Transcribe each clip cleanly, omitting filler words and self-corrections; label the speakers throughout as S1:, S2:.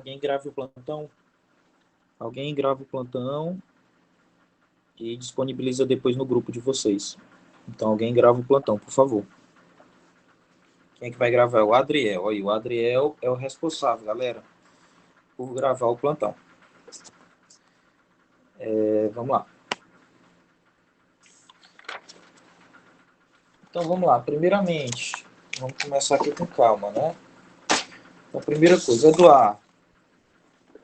S1: alguém grave o plantão. Alguém grava o plantão e disponibiliza depois no grupo de vocês. Então, alguém grava o plantão, por favor. Quem é que vai gravar? O Adriel. Aí, o Adriel é o responsável, galera, por gravar o plantão. Vamos lá. Então, vamos lá. Primeiramente, vamos começar aqui com calma, né? Então, primeira coisa, Eduardo,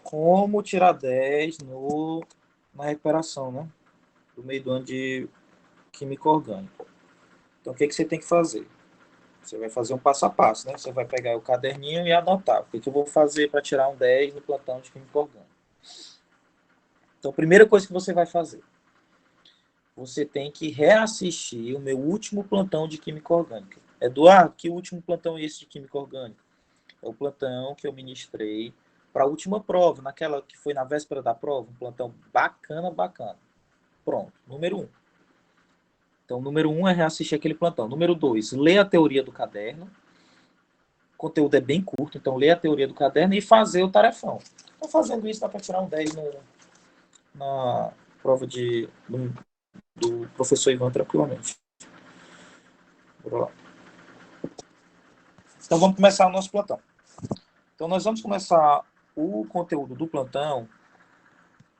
S1: como tirar 10 na recuperação, né? Do meio do ano de química orgânica. Então, o que você tem que fazer? Você vai fazer um passo a passo, né? Você vai pegar o caderninho e anotar. O que eu vou fazer para tirar um 10 no plantão de química orgânica? Então, a primeira coisa que você vai fazer, você tem que reassistir o meu último plantão de química orgânica. Eduardo, que último plantão é esse de química orgânica? É o plantão que eu ministrei para a última prova, naquela que foi na véspera da prova, um plantão bacana. Pronto, número 1. Então, número 1 é reassistir aquele plantão. Número 2, ler a teoria do caderno. O conteúdo é bem curto, então ler a teoria do caderno e fazer o tarefão. Então, fazendo isso, dá para tirar um 10 na prova do professor Ivan tranquilamente. Bora lá. Então, vamos começar o nosso plantão. Então, nós vamos começar o conteúdo do plantão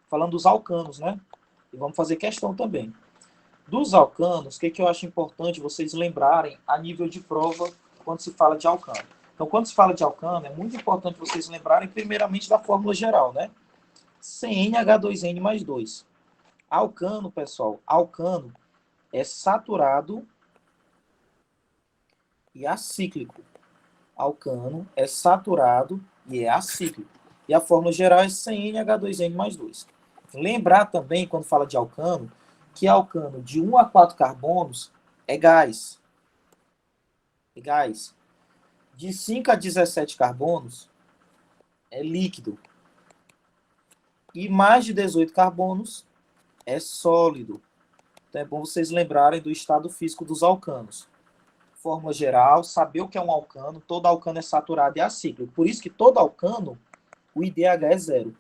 S1: falando dos alcanos, né? E vamos fazer questão também. Dos alcanos, o que eu acho importante vocês lembrarem a nível de prova quando se fala de alcano? Então, quando se fala de alcano, é muito importante vocês lembrarem primeiramente da fórmula geral, né? CnH2n mais 2. Alcano, pessoal, alcano é saturado e acíclico. Alcano é saturado e é acíclico. E a fórmula geral é CnH2n mais 2. Lembrar também, quando fala de alcano, que alcano de 1 a 4 carbonos é gás. É gás. De 5 a 17 carbonos é líquido. E mais de 18 carbonos é sólido. Então é bom vocês lembrarem do estado físico dos alcanos. Fórmula geral, saber o que é um alcano. Todo alcano é saturado e acíclico. Por isso que todo alcano, o IDH é 0.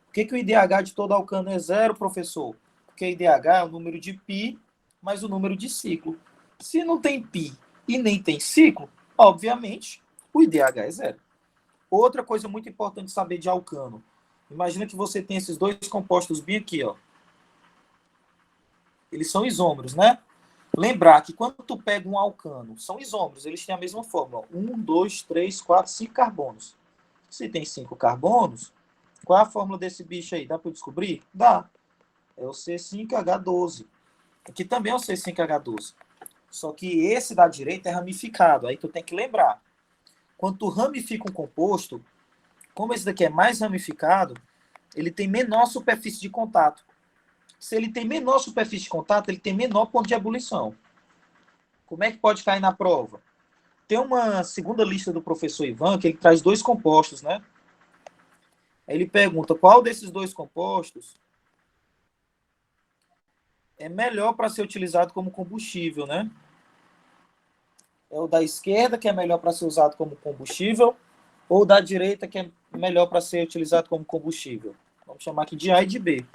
S1: Por que o IDH de todo alcano é 0, professor? Porque o IDH é o número de π mais o número de ciclo. Se não tem π e nem tem ciclo, obviamente, o IDH é 0. Outra coisa muito importante saber de alcano. Imagina que você tem esses dois compostos bem aqui, ó. Eles são isômeros, né? Lembrar que quando tu pega um alcano, são isômeros, eles têm a mesma fórmula. 1, 2, 3, 4, 5 carbonos. Se tem 5 carbonos, qual é a fórmula desse bicho aí? Dá para descobrir? Dá. É o C5H12. Aqui também é o C5H12. Só que esse da direita é ramificado. Aí tu tem que lembrar. Quando tu ramifica um composto, como esse daqui é mais ramificado, ele tem menor superfície de contato. Se ele tem menor superfície de contato, ele tem menor ponto de ebulição. Como é que pode cair na prova? Tem uma segunda lista do professor Ivan, que ele traz dois compostos, né? Aí ele pergunta qual desses dois compostos é melhor para ser utilizado como combustível, né? É o da esquerda, que é melhor para ser usado como combustível, ou da direita, que é melhor para ser utilizado como combustível? Vamos chamar aqui de A e de B.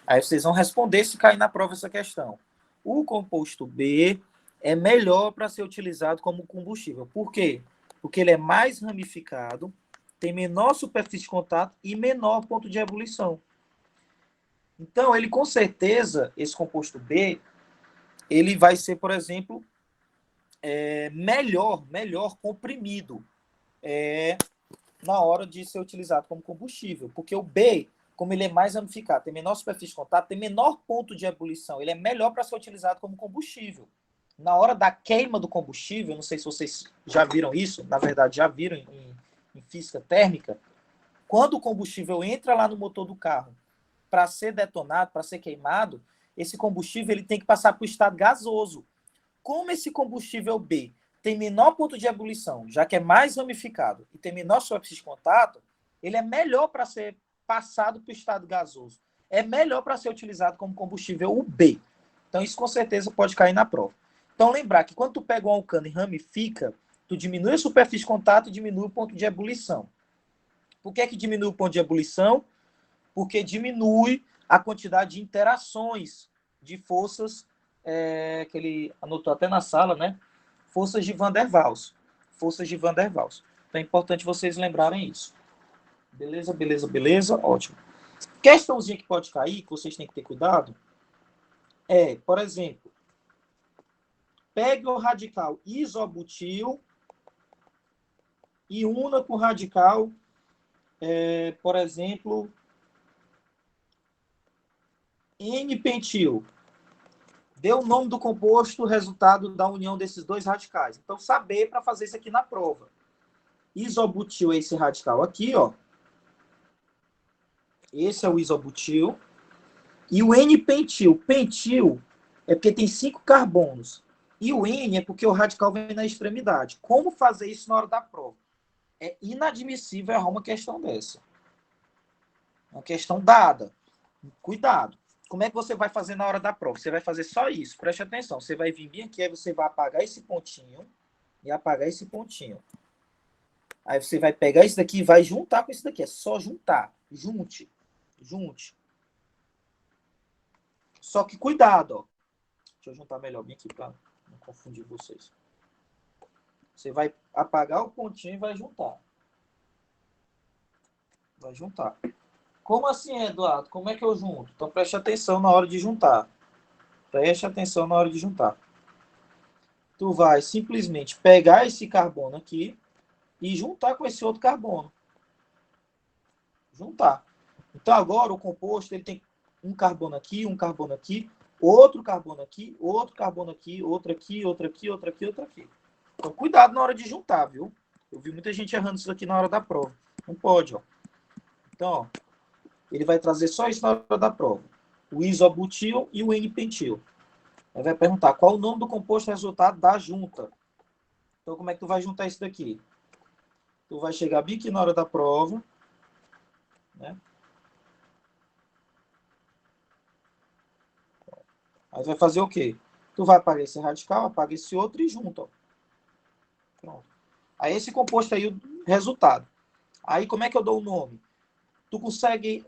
S1: Aí vocês vão responder se cair na prova essa questão. O composto B é melhor para ser utilizado como combustível. Por quê? Porque ele é mais ramificado, tem menor superfície de contato e menor ponto de ebulição. Então, ele com certeza, esse composto B, ele vai ser, por exemplo, melhor comprimido na hora de ser utilizado como combustível. Porque o B, como ele é mais ramificado, tem menor superfície de contato, tem menor ponto de ebulição, ele é melhor para ser utilizado como combustível. Na hora da queima do combustível, não sei se vocês já viram isso, na verdade já viram em física térmica, quando o combustível entra lá no motor do carro para ser detonado, para ser queimado, esse combustível ele tem que passar para o estado gasoso. Como esse combustível B tem menor ponto de ebulição, já que é mais ramificado e tem menor superfície de contato, ele é melhor para ser passado para o estado gasoso. É melhor para ser utilizado como combustível o B. Então, isso com certeza pode cair na prova. Então, lembrar que quando tu pega um alcano e ramifica, tu diminui a superfície de contato e diminui o ponto de ebulição. Por que é que diminui o ponto de ebulição? Porque diminui a quantidade de interações de forças, que ele anotou até na sala, né? Forças de Van der Waals. Forças de Van der Waals. Então é importante vocês lembrarem isso. Beleza, beleza, beleza? Ótimo. Questãozinha que pode cair, que vocês têm que ter cuidado, por exemplo, pegue o radical isobutil e una com o radical, por exemplo, N-pentil. Dê o nome do composto, o resultado da união desses dois radicais. Então, saber para fazer isso aqui na prova. Isobutil é esse radical aqui, ó. Esse é o isobutil. E o N-pentil. Pentil é porque tem 5 carbonos. E o N é porque o radical vem na extremidade. Como fazer isso na hora da prova? É inadmissível errar uma questão dessa. Uma questão dada. Cuidado. Como é que você vai fazer na hora da prova? Você vai fazer só isso. Preste atenção. Você vai vir aqui, aí você vai apagar esse pontinho e apagar esse pontinho. Aí você vai pegar isso daqui e vai juntar com isso daqui. É só juntar. Junte. Junte. Só que cuidado, ó. Deixa eu juntar melhor bem aqui para não confundir vocês. Você vai apagar o pontinho e vai juntar. Vai juntar. Como assim, Eduardo? Como é que eu junto? Então preste atenção na hora de juntar. Preste atenção na hora de juntar. Tu vai simplesmente pegar esse carbono aqui e juntar com esse outro carbono. Juntar. Então agora o composto ele tem um carbono aqui, outro carbono aqui, outro carbono aqui, outro aqui, outro aqui, outro aqui, outro aqui. Então cuidado na hora de juntar, viu? Eu vi muita gente errando isso aqui na hora da prova. Não pode, ó. Então, ó, ele vai trazer só isso na hora da prova. O isobutil e o N-pentil. Aí vai perguntar qual o nome do composto resultado da junta. Então, como é que tu vai juntar isso daqui? Tu vai chegar bem aqui na hora da prova, né? Aí vai fazer o quê? Tu vai apagar esse radical, apaga esse outro e junta, ó. Pronto. Aí esse composto aí, o resultado. Aí como é que eu dou o nome? Tu consegue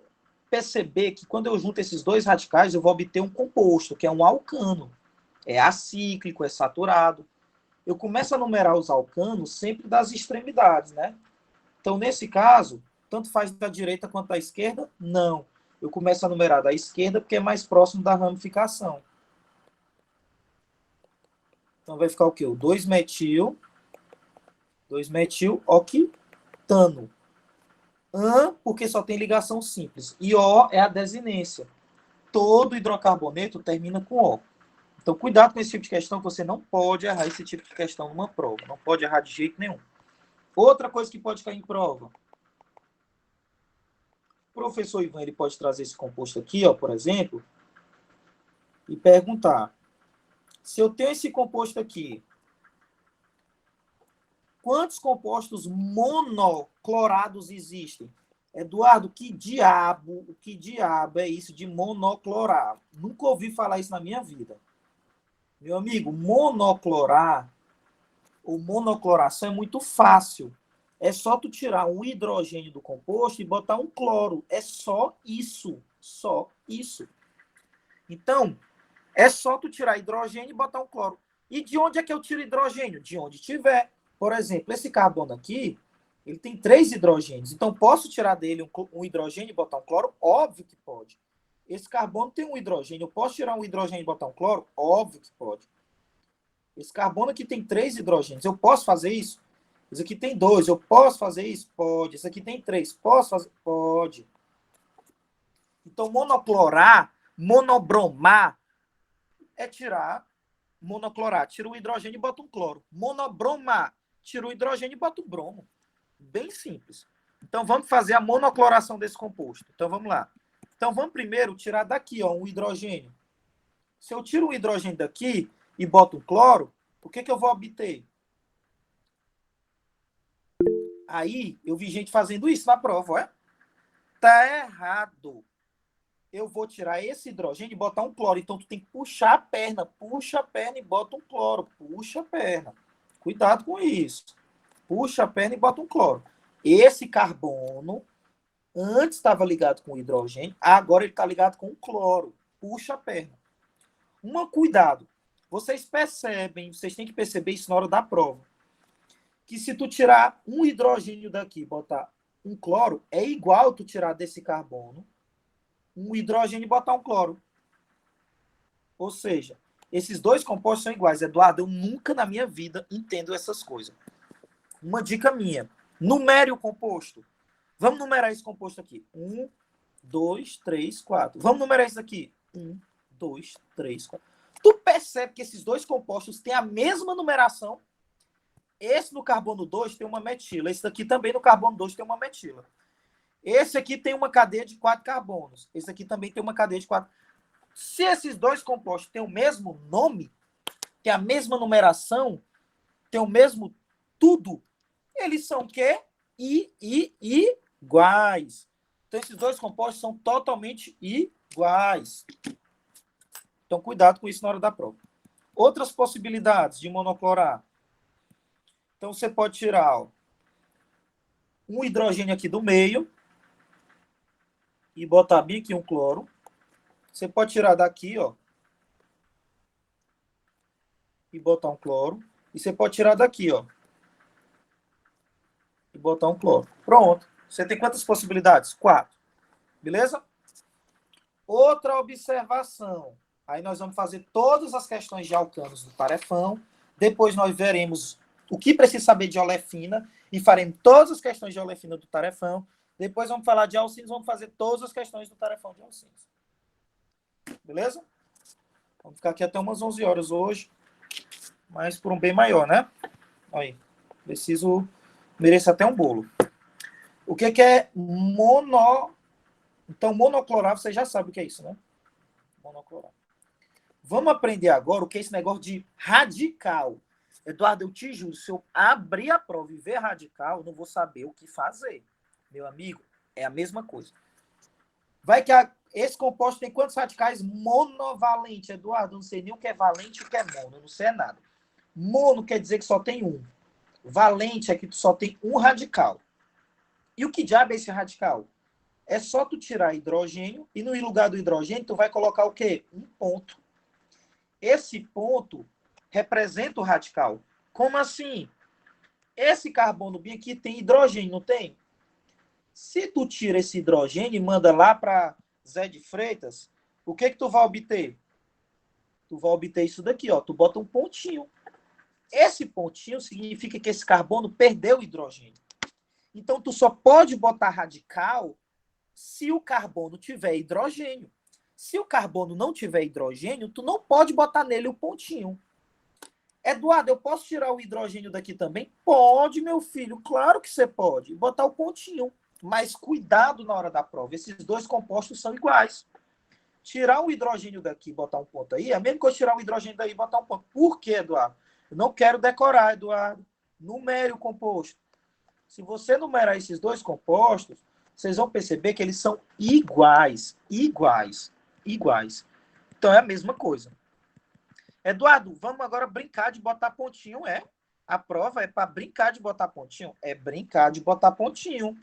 S1: perceber que quando eu junto esses dois radicais, eu vou obter um composto, que é um alcano. É acíclico, é saturado. Eu começo a numerar os alcanos sempre das extremidades, né? Então, nesse caso, tanto faz da direita quanto da esquerda? Não. Eu começo a numerar da esquerda porque é mais próximo da ramificação. Então, vai ficar o quê? O 2-metil octano. An, porque só tem ligação simples. E O é a desinência. Todo hidrocarboneto termina com O. Então, cuidado com esse tipo de questão, que você não pode errar esse tipo de questão numa prova. Não pode errar de jeito nenhum. Outra coisa que pode cair em prova. O professor Ivan ele pode trazer esse composto aqui, ó, por exemplo, e perguntar: se eu tenho esse composto aqui, quantos compostos monoclorados existem? Eduardo, que diabo é isso de monoclorar? Nunca ouvi falar isso na minha vida. Meu amigo, monoclorar ou monocloração é muito fácil. É só tu tirar um hidrogênio do composto e botar um cloro. É só isso. Só isso. Então, é só tu tirar hidrogênio e botar um cloro. E de onde é que eu tiro hidrogênio? De onde tiver. Por exemplo, esse carbono aqui, ele tem 3 hidrogênios. Então, posso tirar dele um hidrogênio e botar um cloro? Óbvio que pode. Esse carbono tem um hidrogênio. Eu posso tirar um hidrogênio e botar um cloro? Óbvio que pode. Esse carbono aqui tem 3 hidrogênios. Eu posso fazer isso? Esse aqui tem 2. Eu posso fazer isso? Pode. Esse aqui tem 3. Posso fazer? Pode. Então, monoclorar, monobromar, é tirar, monoclorar, tira o hidrogênio e bota um cloro. Monobromar, tira o hidrogênio e bota um bromo. Bem simples. Então, vamos fazer a monocloração desse composto. Então, vamos lá. Então, vamos primeiro tirar daqui, ó, um hidrogênio. Se eu tiro um hidrogênio daqui e boto um cloro, o que eu vou obter? Aí, eu vi gente fazendo isso na prova, ó. Tá errado. Eu vou tirar esse hidrogênio e botar um cloro. Então, tu tem que puxar a perna. Puxa a perna e bota um cloro. Puxa a perna. Cuidado com isso. Puxa a perna e bota um cloro. Esse carbono antes estava ligado com o hidrogênio, agora ele está ligado com o cloro. Puxa a perna. Cuidado. Vocês percebem, vocês têm que perceber isso na hora da prova. Que se tu tirar um hidrogênio daqui e botar um cloro, é igual tu tirar desse carbono um hidrogênio e botar um cloro. Ou seja, esses dois compostos são iguais. Eduardo, eu nunca na minha vida entendo essas coisas. Uma dica minha. Numere o composto. Vamos numerar esse composto aqui. 1, 2, 3, 4. Vamos numerar isso aqui. 1, 2, 3, 4. Tu percebe que esses dois compostos têm a mesma numeração? Esse no carbono 2 tem uma metila. Esse aqui também no carbono 2 tem uma metila. Esse aqui tem uma cadeia de 4 carbonos. Esse aqui também tem uma cadeia de 4. Se esses dois compostos têm o mesmo nome, têm a mesma numeração, têm o mesmo tudo, eles são o quê? Iguais. Então, esses dois compostos são totalmente iguais. Então, cuidado com isso na hora da prova. Outras possibilidades de monoclorar. Então, você pode tirar um hidrogênio aqui do meio e botar bem aqui um cloro. Você pode tirar daqui, ó, e botar um cloro. E você pode tirar daqui, ó, e botar um cloro. Pronto. Você tem quantas possibilidades? 4. Beleza? Outra observação. Aí nós vamos fazer todas as questões de alcanos do tarefão. Depois nós veremos o que precisa saber de olefina e faremos todas as questões de olefina do tarefão. Depois vamos falar de alcinos, vamos fazer todas as questões do tarefão de alcinos. Beleza? Vamos ficar aqui até umas 11 horas hoje, mas por um bem maior, né? Aí, mereço até um bolo. O que é Então, monoclorar, você já sabe o que é isso, né? Monoclorar. Vamos aprender agora o que é esse negócio de radical. Eduardo, eu te juro, se eu abrir a prova e ver radical, eu não vou saber o que fazer. Meu amigo, é a mesma coisa. Vai que esse composto tem quantos radicais? Monovalente. Eduardo, eu não sei nem o que é valente e o que é mono. Eu não sei nada. Mono quer dizer que só tem um. Valente é que só tem um radical. E o que diabo é esse radical? É só tu tirar hidrogênio e no lugar do hidrogênio tu vai colocar o quê? Um ponto. Esse ponto representa o radical. Como assim? Esse carbono bem aqui tem hidrogênio, não tem? Se tu tira esse hidrogênio e manda lá para Zé de Freitas, o que tu vai obter? Tu vai obter isso daqui, ó. Tu bota um pontinho. Esse pontinho significa que esse carbono perdeu o hidrogênio. Então, tu só pode botar radical se o carbono tiver hidrogênio. Se o carbono não tiver hidrogênio, tu não pode botar nele o pontinho. Eduardo, eu posso tirar o hidrogênio daqui também? Pode, meu filho. Claro que você pode. Botar o pontinho. Mas cuidado na hora da prova. Esses dois compostos são iguais. Tirar o hidrogênio daqui e botar um ponto aí, é mesmo que eu tirar o hidrogênio daí e botar um ponto. Por quê, Eduardo? Eu não quero decorar, Eduardo. Numere o composto. Se você numerar esses dois compostos, vocês vão perceber que eles são iguais. Iguais. Iguais. Então é a mesma coisa. Eduardo, vamos agora brincar de botar pontinho, é? A prova é para brincar de botar pontinho? É brincar de botar pontinho.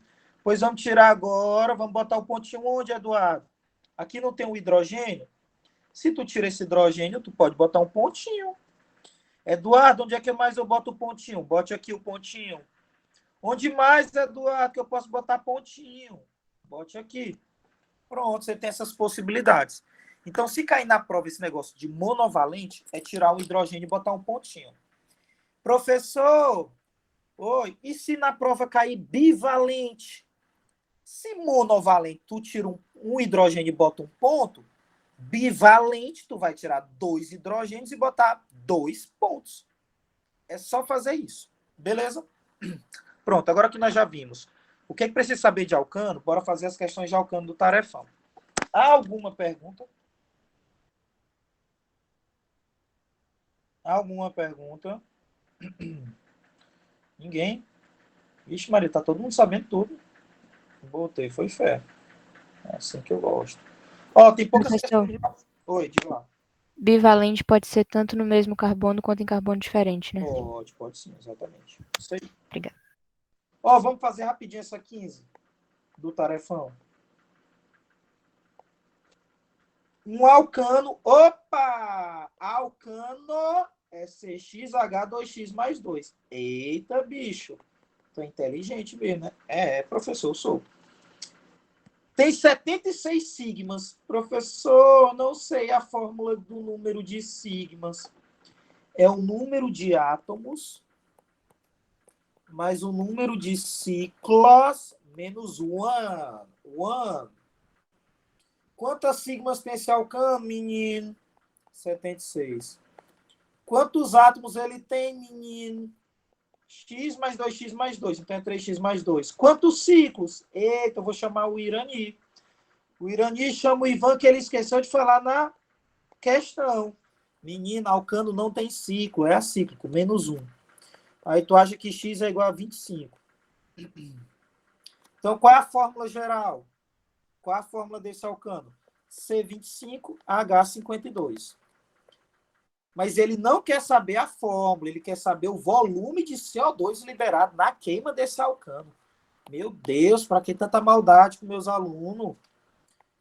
S1: Pois vamos tirar agora, vamos botar o pontinho onde, Eduardo? Aqui não tem o hidrogênio? Se tu tira esse hidrogênio, tu pode botar um pontinho. Eduardo, onde é que mais eu boto o pontinho? Bote aqui o pontinho. Onde mais, Eduardo, que eu posso botar pontinho? Bote aqui. Pronto, você tem essas possibilidades. Então, se cair na prova esse negócio de monovalente, é tirar o hidrogênio e botar um pontinho. Professor, oi, e se na prova cair bivalente? Se monovalente, tu tira um hidrogênio e bota um ponto, bivalente, tu vai tirar 2 hidrogênios e botar 2 pontos. É só fazer isso. Beleza? Pronto, agora que nós já vimos o que é que precisa saber de alcano, bora fazer as questões de alcano do tarefão. Há alguma pergunta? Alguma pergunta? Ninguém? Ixi, Maria, tá todo mundo sabendo tudo. Botei, foi fé. É assim que eu gosto. Ó, tem poucas
S2: Professor,
S1: questões. Oi, diga lá.
S2: bivalente pode ser tanto no mesmo carbono quanto em carbono diferente, né?
S1: Pode sim, exatamente. Isso aí.
S2: Obrigada.
S1: Ó, vamos fazer rapidinho essa 15 do tarefão. Um alcano. Opa! Alcano é CXH2X mais 2. Eita, bicho. Tô inteligente mesmo, né? Professor, eu sou. Tem 76 sigmas. Professor, não sei a fórmula do número de sigmas. É o número de átomos mais o número de ciclos menos 1. Quantas sigmas tem esse alcano, menino? 76. Quantos átomos ele tem, menino? X mais 2x mais 2. Então é 3x mais 2. Quantos ciclos? Eita, eu vou chamar o Irani. O Irani chama o Ivan, que ele esqueceu de falar na questão. Menino, alcano não tem ciclo, é acíclico, menos 1. Aí tu acha que x é igual a 25. Então, qual é a fórmula geral? Qual é a fórmula desse alcano? C25H52. Mas ele não quer saber a fórmula, ele quer saber o volume de CO2 liberado na queima desse alcano. Meu Deus, para que tanta maldade com meus alunos?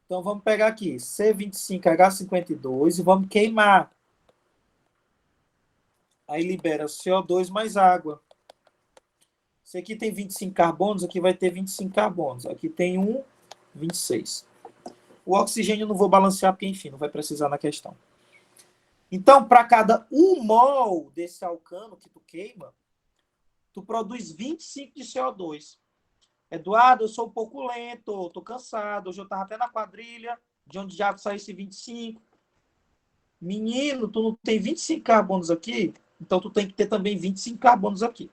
S1: Então, vamos pegar aqui C25H52 e vamos queimar. Aí libera CO2 mais água. Esse aqui tem 25 carbonos, aqui vai ter 25 carbonos. Aqui tem 26. O oxigênio eu não vou balancear, porque, enfim, não vai precisar na questão. Então, para cada 1 mol desse alcano que tu queima, tu produz 25 de CO2. Eduardo, eu sou um pouco lento, tô cansado, hoje eu estava até na quadrilha, de onde já saiu esse 25. Menino, tu não tem 25 carbonos aqui, então tu tem que ter também 25 carbonos aqui.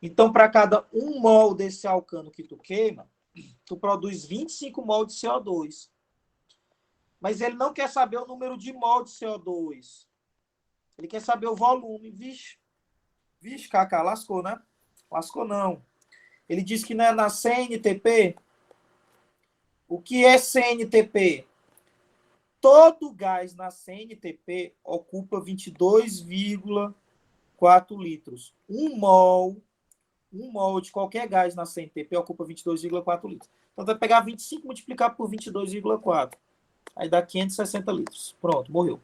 S1: Então, para cada 1 mol desse alcano que tu queima, tu produz 25 mol de CO2. Mas ele não quer saber o número de mol de CO2. Ele quer saber o volume. Vixe, Cacá, lascou, né? Lascou não. Ele diz que não é na CNTP. O que é CNTP? Todo gás na CNTP ocupa 22,4 litros. 1 mol de qualquer gás na CNTP ocupa 22,4 litros. Então, vai pegar 25 e multiplicar por 22,4. Aí dá 560 litros. Pronto, morreu.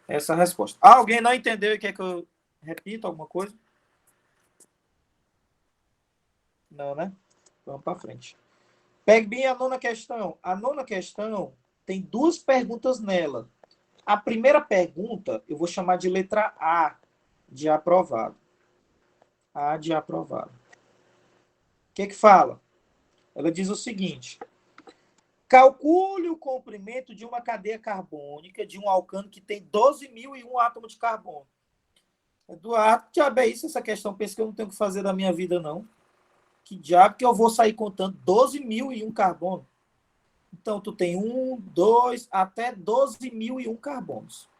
S1: Essa é a resposta. Alguém não entendeu e quer que eu repita alguma coisa? Não, né? Vamos para frente. Pegue bem a 9ª questão. A 9ª questão tem 2 perguntas nela. A primeira pergunta eu vou chamar de letra A, de aprovado. A de aprovado. O que fala? Ela diz o seguinte: calcule o comprimento de uma cadeia carbônica de um alcano que tem 12.001 átomos de carbono. Eduardo, diabo é isso? Essa questão pensa que eu não tenho o que fazer da minha vida, não. Que diabo que eu vou sair contando 12.001 carbono? Então, tu tem 1, 2, até 12.001 carbonos.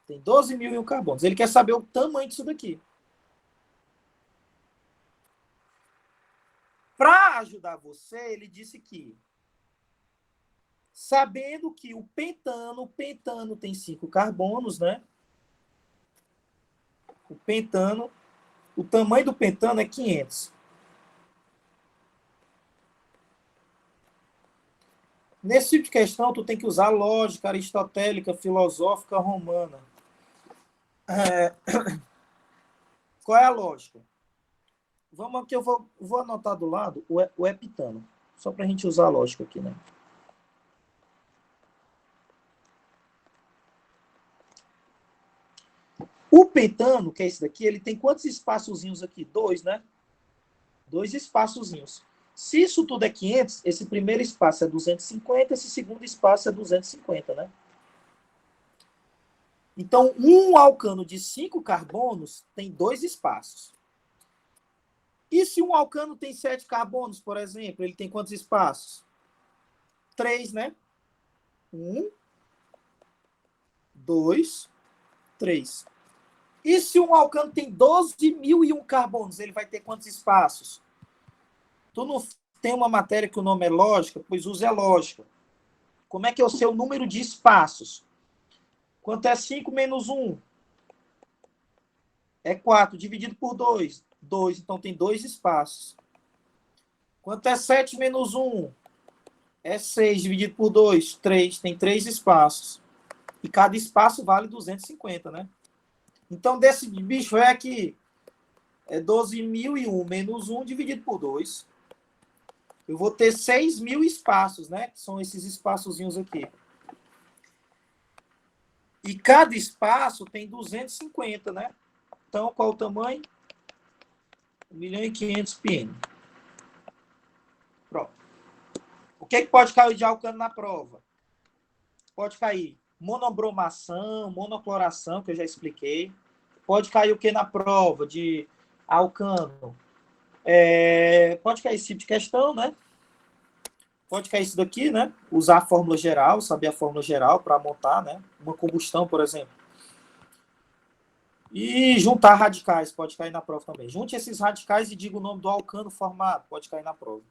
S1: Tem 12.001 carbonos. Ele quer saber o tamanho disso daqui. Para ajudar você, ele disse que, sabendo que o pentano tem 5 carbonos, né? O tamanho do pentano é 500. Nesse tipo de questão, tu tem que usar lógica aristotélica, filosófica, romana. Qual é a lógica? Vamos aqui, eu vou anotar do lado o heptano, só para a gente usar a lógica aqui, né? O pentano, que é esse daqui, ele tem quantos espaçozinhos aqui? 2, né? 2 espaçozinhos. Se isso tudo é 500, esse primeiro espaço é 250, esse segundo espaço é 250, né? Então, um alcano de 5 carbonos tem 2 espaços. E se um alcano tem 7 carbonos, por exemplo, ele tem quantos espaços? 3, né? 1, 2, 3. E se um alcano tem 12.001 carbonos, ele vai ter quantos espaços? Tu não tem uma matéria que o nome é lógica? Pois use a lógica. Como é que é o seu número de espaços? Quanto é 5 menos 1? É 4 dividido por 2. 2, então tem 2 espaços. Quanto é 7 menos 1? É 6 dividido por 2. 3, tem 3 espaços. E cada espaço vale 250, né? Então, desse bicho é aqui. É 12.001 menos 1 dividido por 2. Eu vou ter 6.000 espaços, né? Que são esses espaçozinhos aqui. E cada espaço tem 250, né? Então, qual o tamanho? 1.500.000 pm. Pronto. O que pode cair de alcano na prova? Pode cair monobromação, monocloração, que eu já expliquei. Pode cair o que na prova de alcano? Pode cair esse tipo de questão, né? Pode cair isso daqui, né? Usar a fórmula geral, saber a fórmula geral para montar, né? Uma combustão, por exemplo. E juntar radicais, pode cair na prova também. Junte esses radicais e diga o nome do alcano formado, pode cair na prova.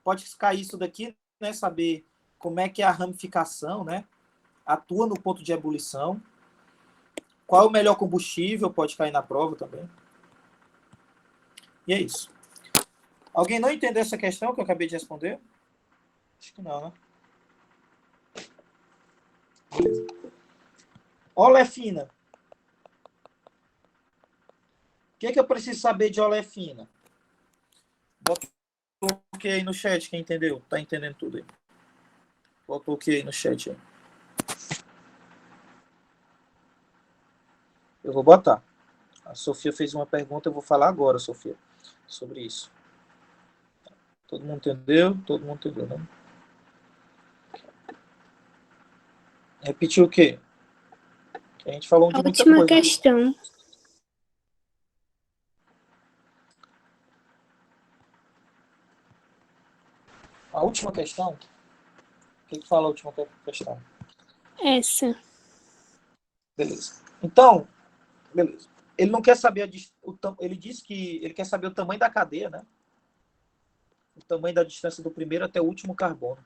S1: Pode cair isso daqui, né? Saber como é que é a ramificação, né? Atua no ponto de ebulição. Qual é o melhor combustível, pode cair na prova também. E é isso. Alguém não entendeu essa questão que eu acabei de responder? Acho que não, né? Beleza. Olefina. O que eu preciso saber de olefina? Bota o ok aí no chat, quem entendeu? Tá entendendo tudo aí. Bota o ok aí no chat aí. Eu vou botar. A Sofia fez uma pergunta, eu vou falar agora, Sofia, sobre isso. Todo mundo entendeu? Todo mundo entendeu, né? Repetiu o quê? A gente falou de muita
S3: Última
S1: coisa.
S3: questão.
S1: A última questão? O que fala a última questão?
S3: Essa.
S1: Beleza. Então, beleza. Ele não quer saber ele disse que ele quer saber o tamanho da cadeia, né? O tamanho da distância do primeiro até o último carbono.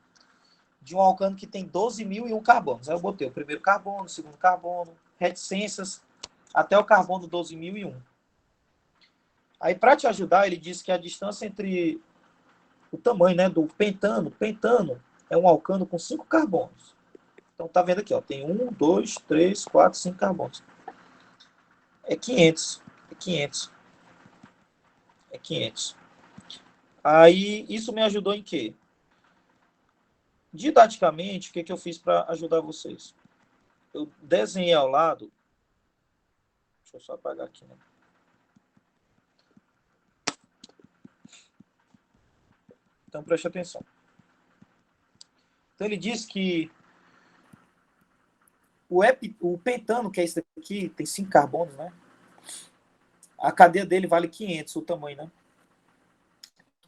S1: De um alcano que tem 12.001 carbonos. Aí eu botei o primeiro carbono, o segundo carbono, reticências, até o carbono 12.001. Aí, para te ajudar, ele disse que a distância entre o tamanho, né, do pentano é um alcano com 5 carbonos. Então, tá vendo aqui, ó, tem 1, 2, 3, 4, 5 carbonos. É 500. É 500. É 500. Aí, isso me ajudou em quê? Didaticamente, o que eu fiz para ajudar vocês? Eu desenhei ao lado. Deixa eu só apagar aqui, né? Então, preste atenção. Então, ele diz que o pentano, que é esse daqui, tem 5 carbonos, né? A cadeia dele vale 500, o tamanho, né?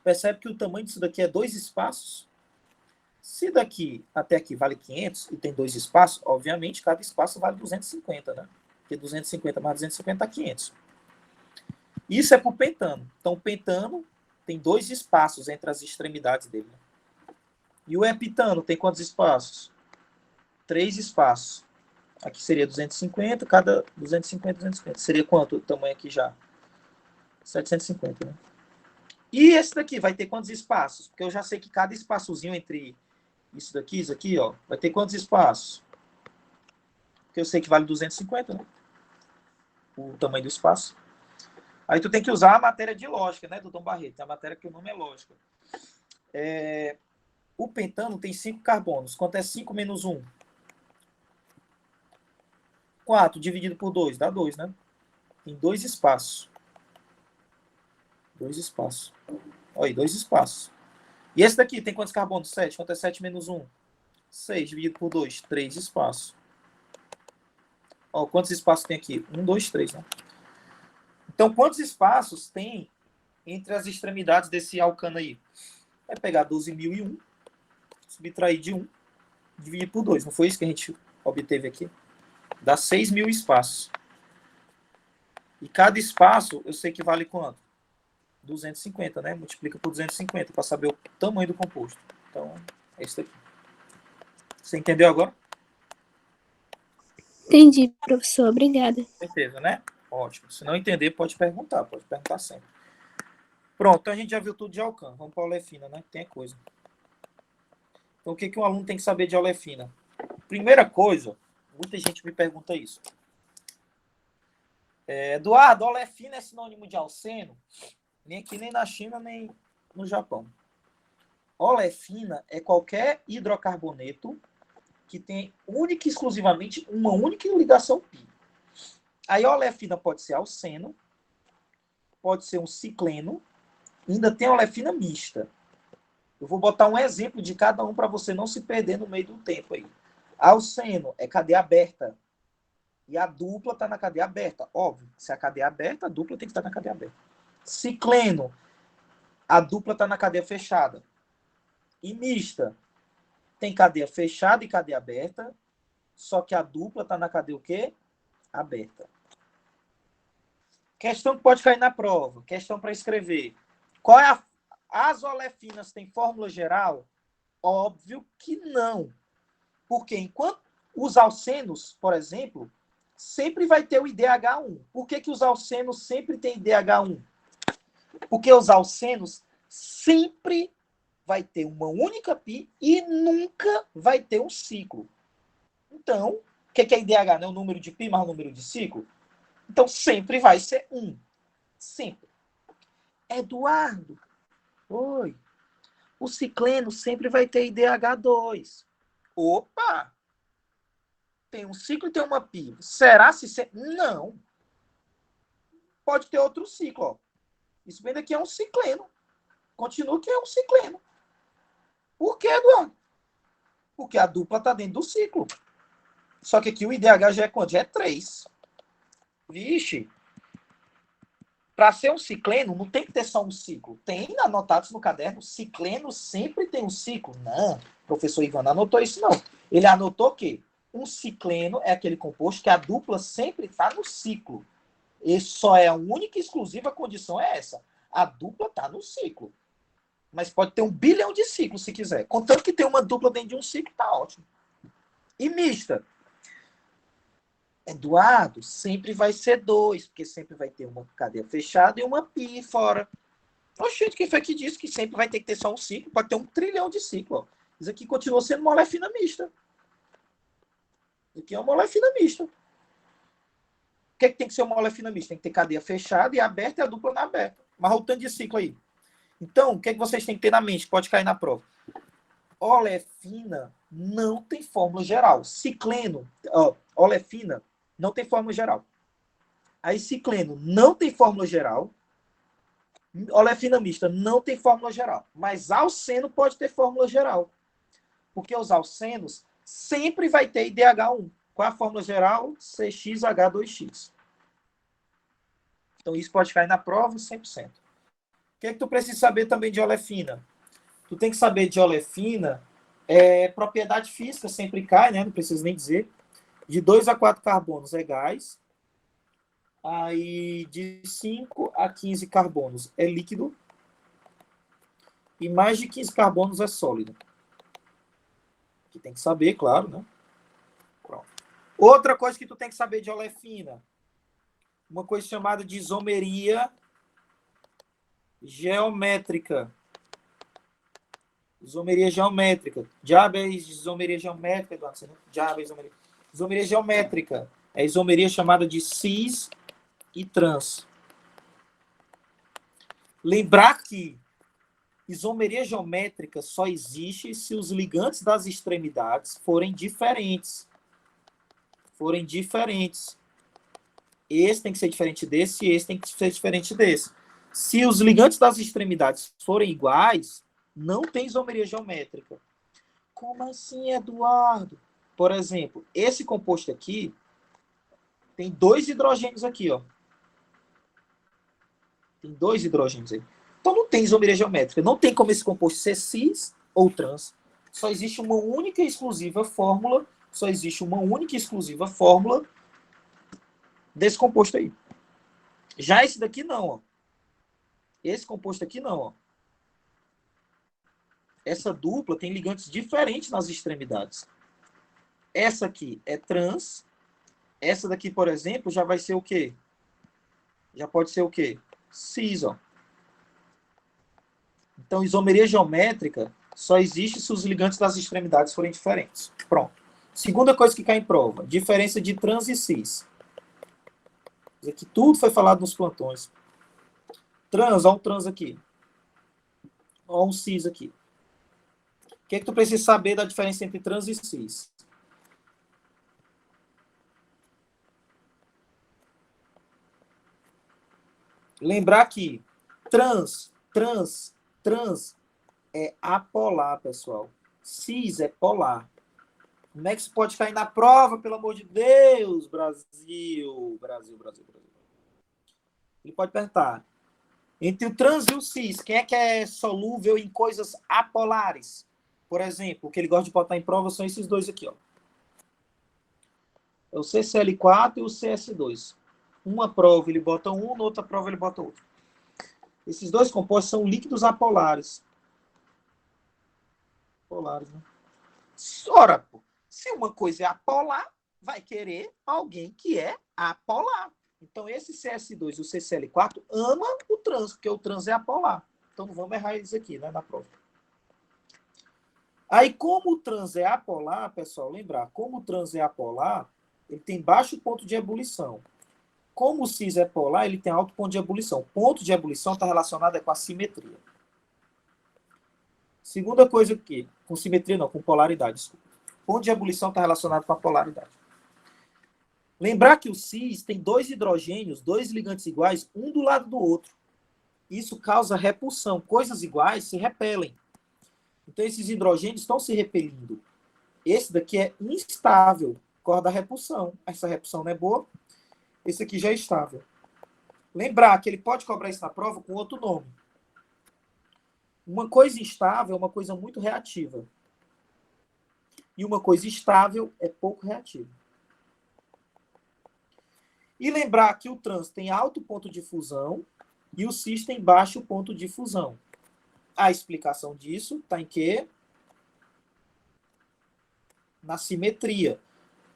S1: Percebe que o tamanho disso daqui é 2 espaços? Se daqui até aqui vale 500 e tem 2 espaços, obviamente cada espaço vale 250, né? Porque 250 mais 250 dá 500. Isso é para o pentano. Então, o pentano tem 2 espaços entre as extremidades dele. E o heptano tem quantos espaços? 3 espaços. Aqui seria 250, cada 250, 250. Seria quanto o tamanho aqui já? 750, né? E esse daqui vai ter quantos espaços? Porque eu já sei que cada espaçozinho entre isso aqui, ó, vai ter quantos espaços? Porque eu sei que vale 250, né? O tamanho do espaço. Aí tu tem que usar a matéria de lógica, né, do Dom Barreto. A matéria que o nome é lógica. O pentano tem 5 carbonos. Quanto é 5 menos 1? 4 dividido por 2, dá 2, né? Tem 2 espaços. 2 espaços. Olha aí, 2 espaços. E esse daqui tem quantos carbonos? 7. Quanto é 7 menos 1? 6 dividido por 2, 3 espaços. Ó, quantos espaços tem aqui? 1, 2, 3, né? Então, quantos espaços tem entre as extremidades desse alcano aí? Vai pegar 12.001, subtrair de 1, dividir por 2. Não foi isso que a gente obteve aqui? Dá 6.000 espaços. E cada espaço, eu sei que vale quanto? 250, né? Multiplica por 250 para saber o tamanho do composto. Então, é isso aqui. Você entendeu agora?
S3: Entendi, professor. Obrigada.
S1: Certeza, né? Ótimo. Se não entender, pode perguntar sempre. Pronto, então a gente já viu tudo de alcance. Vamos para a olefina, né? Tem coisa. Então, o que, que um aluno tem que saber de olefina? Primeira coisa, muita gente me pergunta isso. Eduardo, olefina é sinônimo de alceno? Nem aqui, nem na China, nem no Japão. Olefina é qualquer hidrocarboneto que tem única e exclusivamente uma única ligação pi. Aí a olefina pode ser alceno, pode ser um cicleno, ainda tem olefina mista. Eu vou botar um exemplo de cada um para você não se perder no meio do tempo aí. Alceno é cadeia aberta. E a dupla está na cadeia aberta. Óbvio, se a cadeia é aberta, a dupla tem que estar na cadeia aberta. Cicleno, a dupla está na cadeia fechada. E mista, tem cadeia fechada e cadeia aberta, só que a dupla está na cadeia o quê? Aberta. Questão que pode cair na prova. Questão para escrever. Qual é as olefinas têm fórmula geral? Óbvio que não. Porque enquanto os alcenos, por exemplo, sempre vai ter o IDH1. Por que os alcenos sempre têm IDH1? Porque os alcenos sempre vai ter uma única pi e nunca vai ter um ciclo. Então, o que é IDH? Não é o número de pi mais o número de ciclo? Então, sempre vai ser 1. Sempre. Eduardo, oi. O cicleno sempre vai ter IDH2. Opa! Tem um ciclo e tem uma pi. Será se... Não. Pode ter outro ciclo, ó. Isso bem daqui é um cicleno. Continua que é um cicleno. Por que, Eduardo? Porque a dupla está dentro do ciclo. Só que aqui o IDH já é quanto? Já é 3. Vixe. Para ser um cicleno, não tem que ter só um ciclo. Tem anotados no caderno, cicleno sempre tem um ciclo. Não, o professor Ivan não anotou isso, não. Ele anotou que um cicleno é aquele composto que a dupla sempre está no ciclo. E só é a única e exclusiva condição é essa. A dupla está no ciclo. Mas pode ter 1 bilhão de ciclos, se quiser. Contanto que tem uma dupla dentro de um ciclo, tá ótimo. E mista? Eduardo, sempre vai ser 2, porque sempre vai ter uma cadeia fechada e uma pi fora. Oxente, quem foi que disse que sempre vai ter que ter só um ciclo? Pode ter 1 trilhão de ciclos. Isso aqui continua sendo uma olefina mista. Isso aqui é uma olefina mista. O que, é que tem que ser uma olefina mista? Tem que ter cadeia fechada e aberta e a dupla na aberta. Mas olha o tanto de ciclo aí. Então, o que, é que vocês têm que ter na mente? Pode cair na prova. Olefina não tem fórmula geral. Cicleno, olefina, não tem fórmula geral. Aí cicleno não tem fórmula geral. Olefina mista não tem fórmula geral. Mas alceno pode ter fórmula geral. Porque os alcenos sempre vai ter IDH1. Qual é a fórmula geral? CXH2X. Então isso pode cair na prova 100%. O que é que tu precisa saber também de olefina? Tu tem que saber de olefina, propriedade física sempre cai, né? Não preciso nem dizer. De 2 a 4 carbonos é gás. Aí de 5 a 15 carbonos é líquido. E mais de 15 carbonos é sólido. Que tem que saber, claro, né? Pronto. Outra coisa que tu tem que saber de olefina. Uma coisa chamada de isomeria geométrica. Isomeria geométrica. Diabo é isomeria geométrica, Eduardo. Diabo é isomeria. Isomeria geométrica. É isomeria chamada de cis e trans. Lembrar que isomeria geométrica só existe se os ligantes das extremidades forem diferentes. Esse tem que ser diferente desse e esse tem que ser diferente desse. Se os ligantes das extremidades forem iguais, não tem isomeria geométrica. Como assim, Eduardo? Por exemplo, esse composto aqui tem 2 hidrogênios aqui, ó. Tem 2 hidrogênios aí. Então não tem isomeria geométrica. Não tem como esse composto ser cis ou trans. Só existe uma única e exclusiva fórmula. Desse composto aí. Já esse daqui não, ó. Esse composto aqui não, ó. Essa dupla tem ligantes diferentes nas extremidades. Essa aqui é trans. Essa daqui, por exemplo, já vai ser o quê? já pode ser o quê? Cis, ó. Então, isomeria geométrica só existe se os ligantes das extremidades forem diferentes. Pronto. Segunda coisa que cai em prova, diferença de trans e cis. Isso aqui tudo foi falado nos plantões. Trans, olha um trans aqui. Olha um cis aqui. O que é que tu precisa saber da diferença entre trans e cis? Lembrar que trans é apolar, pessoal. Cis é polar. Como é que isso pode cair na prova, pelo amor de Deus, Brasil? Brasil. Ele pode perguntar, entre o trans e o cis, quem é solúvel em coisas apolares? Por exemplo, o que ele gosta de botar em prova são esses dois aqui, ó. É o CCl4 e o CS2. Uma prova ele bota um, na outra prova ele bota outro. Esses dois compostos são líquidos apolares. Polares, né? Ora, pô, se uma coisa é apolar, vai querer alguém que é apolar. Então, esse CS2 e o CCl4 ama o trans, porque o trans é apolar. Então, não vamos errar isso aqui, né, na prova. Aí, como o trans é apolar, pessoal, lembrar, como o trans é apolar, ele tem baixo ponto de ebulição. Como o cis é polar, ele tem alto ponto de ebulição. Ponto de ebulição está relacionado com a simetria. Segunda coisa aqui, com simetria não, com polaridade, desculpa. Ponto de ebulição está relacionado com a polaridade. Lembrar que o cis tem dois hidrogênios, dois ligantes iguais, um do lado do outro. Isso causa repulsão. Coisas iguais se repelem. Então, esses hidrogênios estão se repelindo. Esse daqui é instável, por causa da repulsão. Essa repulsão não é boa. Esse aqui já é estável. Lembrar que ele pode cobrar isso na prova com outro nome. Uma coisa instável é uma coisa muito reativa. E uma coisa estável é pouco reativa. E lembrar que o trans tem alto ponto de fusão e o cis tem baixo ponto de fusão. A explicação disso está em quê? Na simetria.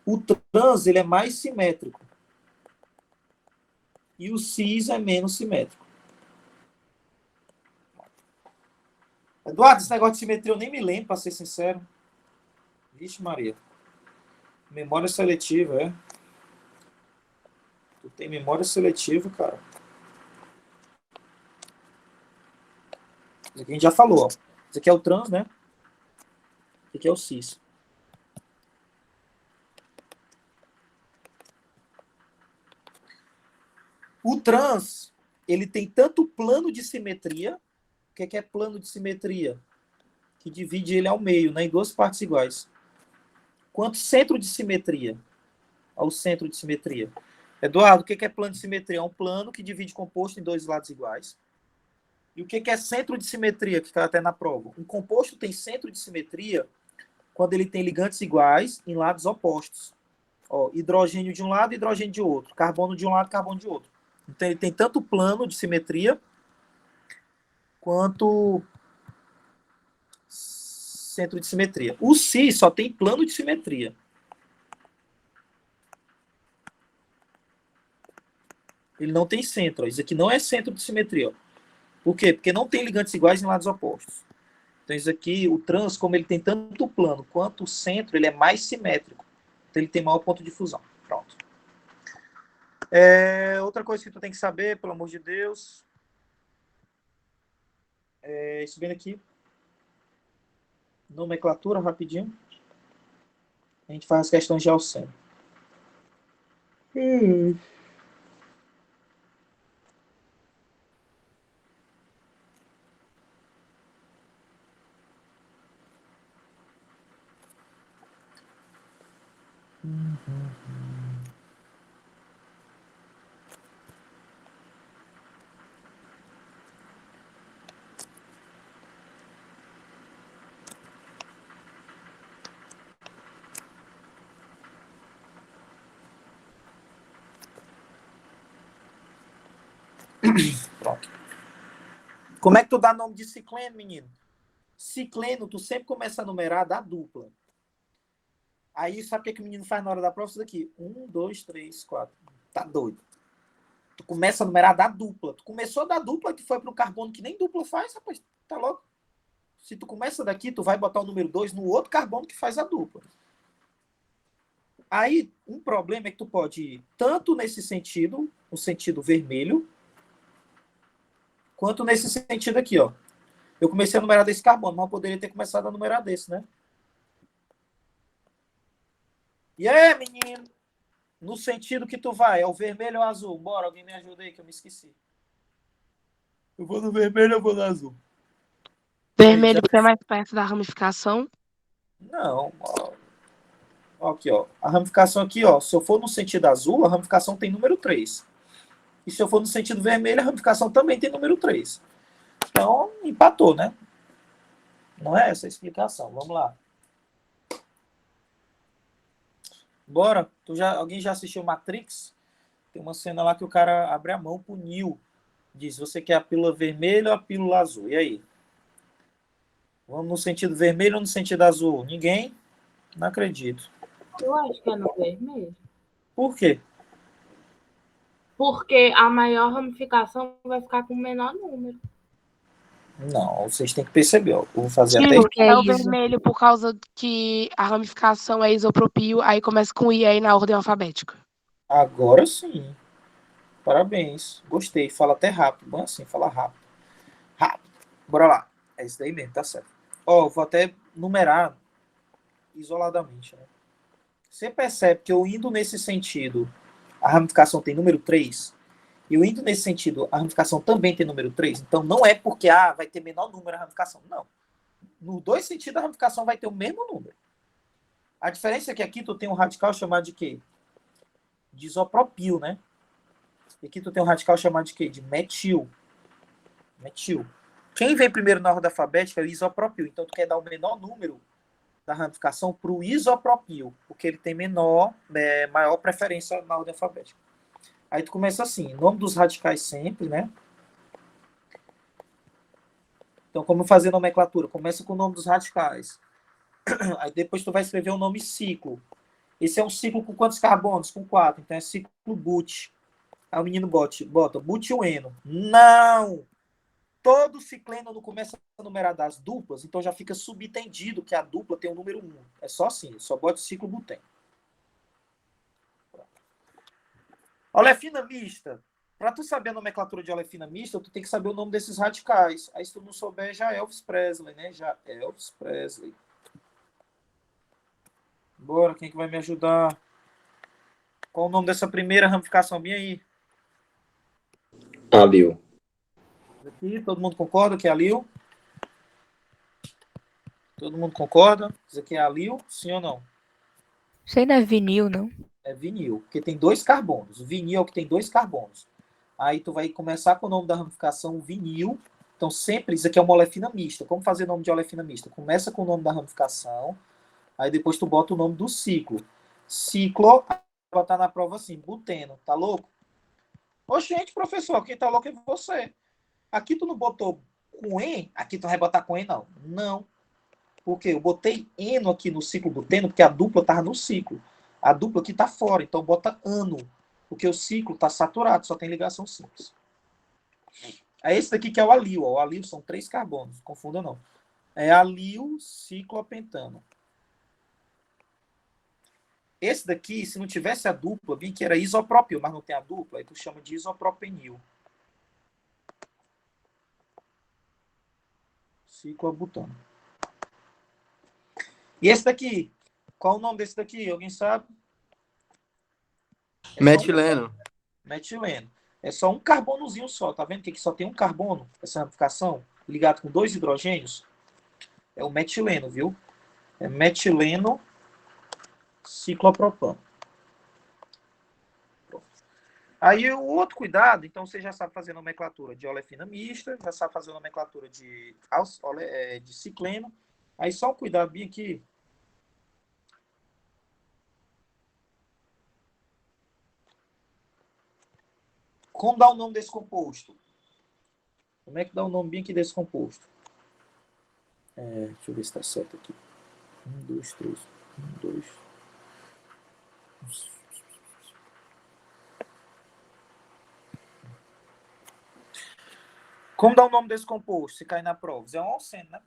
S1: O trans ele é mais simétrico. E o cis é menos simétrico. Eduardo, esse negócio de simetria eu nem me lembro, para ser sincero. Vixe Maria. Memória seletiva, é? Tu tem memória seletiva, cara. Isso aqui a gente já falou, ó. Isso aqui é o trans, né? Isso aqui é o cis. O trans, ele tem tanto plano de simetria. O que é plano de simetria? Que divide ele ao meio, né, em duas partes iguais. Quanto centro de simetria? Ao centro de simetria. Eduardo, o que é plano de simetria? É um plano que divide composto em dois lados iguais. E o que é centro de simetria, que está até na prova? Um composto tem centro de simetria quando ele tem ligantes iguais em lados opostos. Ó, hidrogênio de um lado, hidrogênio de outro. Carbono de um lado, carbono de outro. Então ele tem tanto plano de simetria quanto centro de simetria. O cis só tem plano de simetria. Ele não tem centro. Ó. Isso aqui não é centro de simetria. Ó. Por quê? Porque não tem ligantes iguais em lados opostos. Então, isso aqui, o trans, como ele tem tanto plano quanto o centro, ele é mais simétrico. Então, ele tem maior ponto de fusão. Pronto. Outra coisa que tu tem que saber, pelo amor de Deus. Subindo aqui. Nomenclatura, rapidinho. A gente faz as questões de alceno. Pronto. Como é que tu dá nome de cicleno, menino? Cicleno, tu sempre começa a numerar da dupla. Aí, sabe o que o menino faz na hora da prova? Isso daqui. 1, 2, 3, 4. Tá doido. Tu começa a numerar da dupla. Tu começou da dupla, tu foi para o carbono que nem dupla faz, rapaz, tá louco? Se tu começa daqui, tu vai botar o número 2 no outro carbono que faz a dupla. Aí, um problema é que tu pode ir tanto nesse sentido, no sentido vermelho, quanto nesse sentido aqui, ó. Eu comecei a numerar desse carbono, mas eu poderia ter começado a numerar desse, né? E aí, menino? No sentido que tu vai, é o vermelho ou o azul? Bora, alguém me ajuda aí que eu me esqueci. Eu vou no vermelho ou eu vou no azul? Aí,
S3: Vermelho porque é mais perto da ramificação.
S1: Não, ó, aqui, ó. A ramificação aqui, ó. Se eu for no sentido azul, a ramificação tem número 3. E se eu for no sentido vermelho, a ramificação também tem número 3. Então, empatou, né? Não é essa a explicação. Vamos lá. Bora. Alguém já assistiu Matrix? Tem uma cena lá que o cara abre a mão pro Neo. Diz, você quer a pílula vermelha ou a pílula azul? E aí? Vamos no sentido vermelho ou no sentido azul? Ninguém? Não acredito.
S4: Eu acho que é no vermelho.
S1: Por quê?
S4: Porque a maior ramificação vai ficar com o menor número.
S1: Não, vocês têm que perceber. Ó. Eu vou fazer até...
S3: Tio,
S2: Porque
S3: é o
S2: iso.
S3: vermelho por causa que a ramificação é isopropío, aí começa com I aí na ordem alfabética.
S1: Agora sim. Parabéns. Gostei. Fala até rápido. Bom assim, fala rápido. Rápido. Bora lá. É isso daí mesmo, tá certo. Ó, eu vou até numerar isoladamente. Né? Você percebe que eu indo nesse sentido, a ramificação tem número 3, e eu indo nesse sentido, a ramificação também tem número 3. Então não é porque vai ter menor número a ramificação. Não. Nos dois sentidos, a ramificação vai ter o mesmo número. A diferença é que aqui tu tem um radical chamado de quê? De isopropil, né? E aqui tu tem um radical chamado de quê? De metil. Metil. Quem vem primeiro na ordem alfabética é o isopropil. Então tu quer dar o menor número da ramificação para o isopropil, porque ele tem maior preferência na ordem alfabética. Aí tu começa assim, nome dos radicais sempre, né? Então, como fazer nomenclatura? Começa com o nome dos radicais. Aí depois tu vai escrever o nome ciclo. Esse é um ciclo com quantos carbonos? Com 4. Então é ciclo but. Aí o menino bota butileno. Não! Todo cicleno não começa a numerar das duplas, então já fica subentendido que a dupla tem o número 1. É só assim, só bota o ciclo buteno. Olefina mista. Para tu saber a nomenclatura de olefina mista, tu tem que saber o nome desses radicais. Aí se tu não souber, já é Elvis Presley, né? Já é Elvis Presley. Bora, quem que vai me ajudar? Qual o nome dessa primeira ramificação bem aí?
S5: Alil.
S1: Aqui, todo mundo concorda que é alil? Todo mundo concorda? Isso aqui é alil, sim ou não?
S2: Isso aí não é vinil, não.
S1: É vinil, porque tem 2 carbonos. O vinil é o que tem 2 carbonos. Aí tu vai começar com o nome da ramificação vinil. Então sempre, isso aqui é uma olefina mista. Como fazer nome de olefina mista? Começa com o nome da ramificação, aí depois tu bota o nome do ciclo. Ciclo, vai botar na prova assim, buteno, tá louco? Oxente, professor, quem tá louco é você. Aqui tu não botou com E, aqui tu não vai botar com E, não. Não. Porque eu botei eno aqui no ciclo buteno, porque a dupla tava no ciclo. A dupla aqui tá fora, então bota ano. Porque o ciclo tá saturado, só tem ligação simples. É esse daqui que é o alil. Ó. O alil são 3 carbonos, confunda não. É alil ciclopentano. Esse daqui, se não tivesse a dupla, bem que era isopropil, mas não tem a dupla, aí tu chama de isopropenil. Ciclobutano. E esse daqui? Qual o nome desse daqui? Alguém sabe?
S5: Metileno.
S1: Metileno. É só um carbonozinho só, tá vendo que aqui só tem um carbono, essa ramificação, ligado com 2 hidrogênios? É o metileno, viu? É metileno ciclopropano. Aí o outro cuidado, então você já sabe fazer nomenclatura de olefina mista, já sabe fazer nomenclatura de cicleno. Aí só um cuidado bem aqui. Como dá o nome desse composto? Como é que dá o nome bem aqui desse composto? Deixa eu ver se está certo aqui. 1, 2, 3. 1, 2. Como dá o nome desse composto, se cair na prova? É um alceno, né?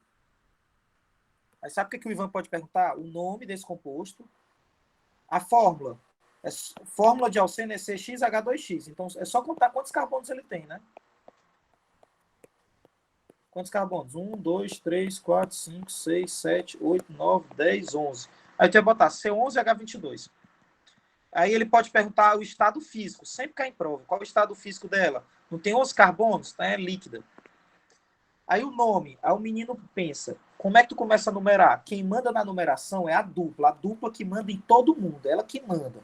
S1: Aí sabe o que o Ivan pode perguntar? O nome desse composto, a fórmula. Fórmula de alceno é CXH2X. Então, é só contar quantos carbonos ele tem, né? Quantos carbonos? 1, 2, 3, 4, 5, 6, 7, 8, 9, 10, 11. Aí tu vai botar C11H22. Aí ele pode perguntar o estado físico. Sempre cai em prova. Qual é o estado físico dela? Não tem 11 carbonos? É líquida. Aí o nome. Aí o menino pensa, como é que tu começa a numerar? Quem manda na numeração é a dupla que manda em todo mundo, ela que manda.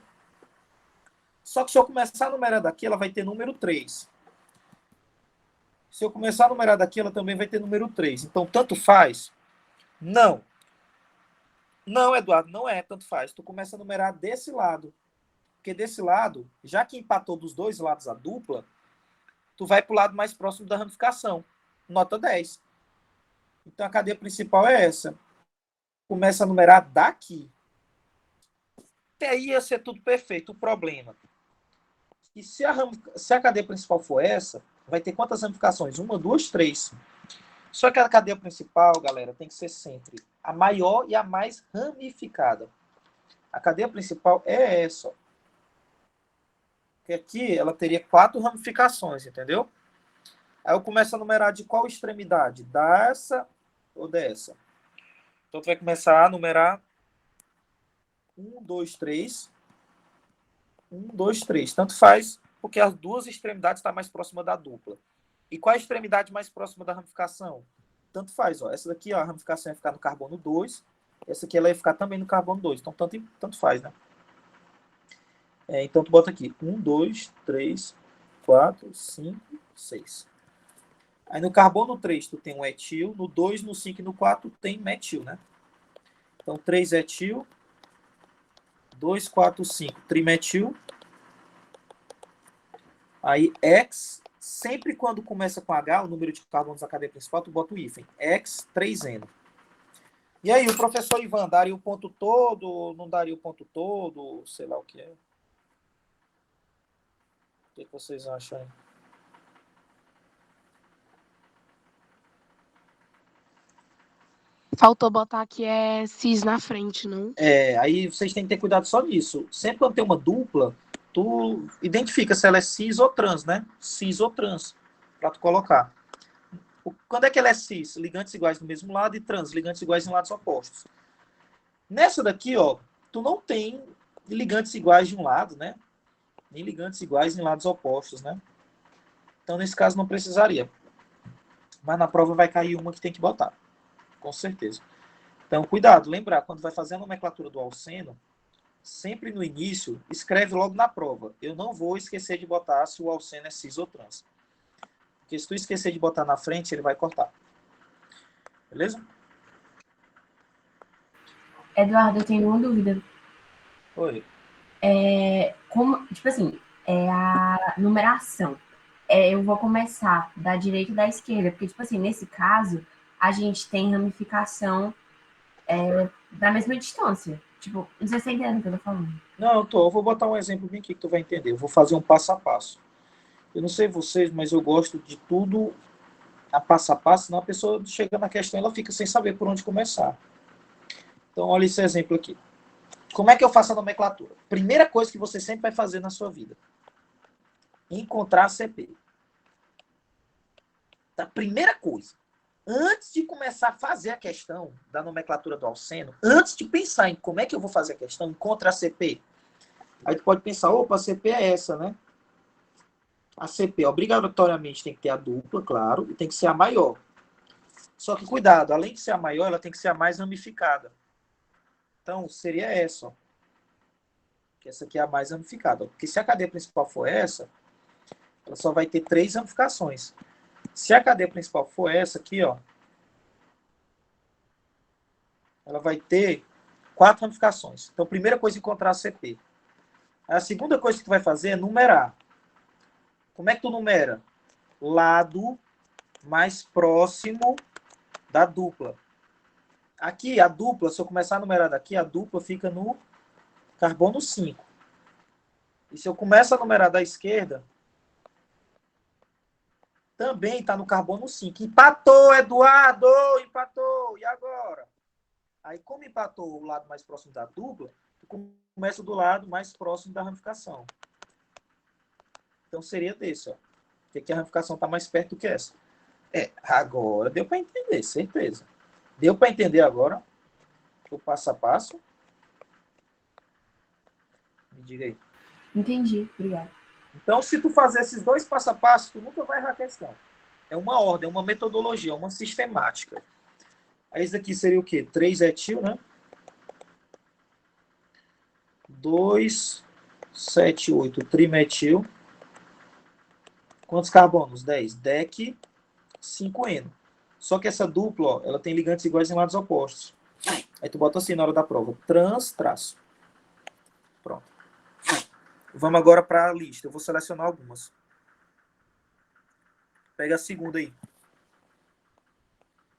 S1: Só que se eu começar a numerar daqui, ela vai ter número 3. Se eu começar a numerar daqui, ela também vai ter número 3. Então, tanto faz? Não. Não, Eduardo, não é, tanto faz. Tu começa a numerar desse lado. Porque desse lado, já que empatou dos dois lados a dupla, tu vai para o lado mais próximo da ramificação. Nota 10. Então, a cadeia principal é essa. Começa a numerar daqui. Até aí ia ser tudo perfeito. O problema. E se a cadeia principal for essa, vai ter quantas ramificações? 1, 2, 3. Só que a cadeia principal, galera, tem que ser sempre a maior e a mais ramificada. A cadeia principal é essa. Que aqui ela teria 4 ramificações, entendeu? Aí eu começo a numerar de qual extremidade? Dessa ou dessa? Então tu vai começar a numerar 1, 2, 3. 1, 2, 3. Tanto faz, porque as duas extremidades estão mais próximas da dupla. E qual a extremidade mais próxima da ramificação? Tanto faz, ó. Essa daqui, ó, a ramificação ia ficar no carbono 2. Essa aqui ela ia ficar também no carbono 2. Então, tanto faz, né? Então, tu bota aqui 1, 2, 3, 4, 5, 6. Aí no carbono 3 tu tem um etil, no 2, no 5 e no 4 tem metil, né? Então 3 etil, 2, 4, 5, trimetil. Aí X, sempre quando começa com H, o número de carbonos da cadeia principal, tu bota o hífen. X, 3N. E aí, o professor Ivan, daria o ponto todo, não daria o ponto todo, sei lá o que é. O que vocês acham aí?
S3: Faltou botar que é cis na frente, não?
S1: Aí vocês têm que ter cuidado só nisso. Sempre quando tem uma dupla, tu identifica se ela é cis ou trans, né? Cis ou trans, para tu colocar. Quando é que ela é cis? Ligantes iguais no mesmo lado e trans, ligantes iguais em lados opostos. Nessa daqui, ó, tu não tem ligantes iguais de um lado, né? Nem ligantes iguais em lados opostos, né? Então, nesse caso, não precisaria. Mas na prova vai cair uma que tem que botar. Com certeza. Então, cuidado. Lembrar, quando vai fazer a nomenclatura do alceno, sempre no início, escreve logo na prova. Eu não vou esquecer de botar se o alceno é cis ou trans. Porque se tu esquecer de botar na frente, ele vai cortar. Beleza?
S5: Eduardo, eu tenho uma dúvida.
S1: Oi.
S5: Como, tipo assim, a numeração. Eu vou começar da direita e da esquerda, porque, tipo assim, nesse caso, a gente tem ramificação da mesma distância. Tipo, não sei se você entende o que eu tô falando.
S1: Não, eu vou botar um exemplo bem aqui que tu vai entender. Eu vou fazer um passo a passo. Eu não sei vocês, mas eu gosto de tudo a passo, senão a pessoa chega na questão e ela fica sem saber por onde começar. Então, olha esse exemplo aqui. Como é que eu faço a nomenclatura? Primeira coisa que você sempre vai fazer na sua vida. Encontrar a CP. Tá? Primeira coisa. Antes de começar a fazer a questão da nomenclatura do alceno, antes de pensar em como é que eu vou fazer a questão, encontra a CP. Aí tu pode pensar, opa, a CP é essa, né? A CP obrigatoriamente tem que ter a dupla, claro, e tem que ser a maior. Só que cuidado, além de ser a maior, ela tem que ser a mais ramificada. Então, seria essa, ó. Que essa aqui é a mais ramificada. Porque se a cadeia principal for essa, ela só vai ter 3 ramificações. Se a cadeia principal for essa aqui, ó, ela vai ter 4 ramificações. Então, primeira coisa é encontrar a CP. A segunda coisa que tu vai fazer é numerar. Como é que tu numera? Lado mais próximo da dupla. Aqui, a dupla, se eu começar a numerar daqui, a dupla fica no carbono 5. E se eu começo a numerar da esquerda, também está no carbono 5. Empatou, Eduardo! Empatou! E agora? Aí, como empatou o lado mais próximo da dupla, tu começa do lado mais próximo da ramificação. Então, seria desse, ó. Porque aqui a ramificação está mais perto do que essa. Agora deu para entender, certeza. Deu para entender agora o passo a passo? Me diga aí.
S5: Entendi, obrigada.
S1: Então, se tu fazer esses dois passo a passo, tu nunca vai errar a questão. É uma ordem, é uma metodologia, uma sistemática. Aí isso aqui seria o quê? 3-etil, né? 2,7,8 trimetil. Quantos carbonos? 10. DEC, 5N. Só que essa dupla, ó, ela tem ligantes iguais em lados opostos. Aí tu bota assim na hora da prova. Trans, traço. Pronto. Vamos agora para a lista. Eu vou selecionar algumas. Pega a segunda aí.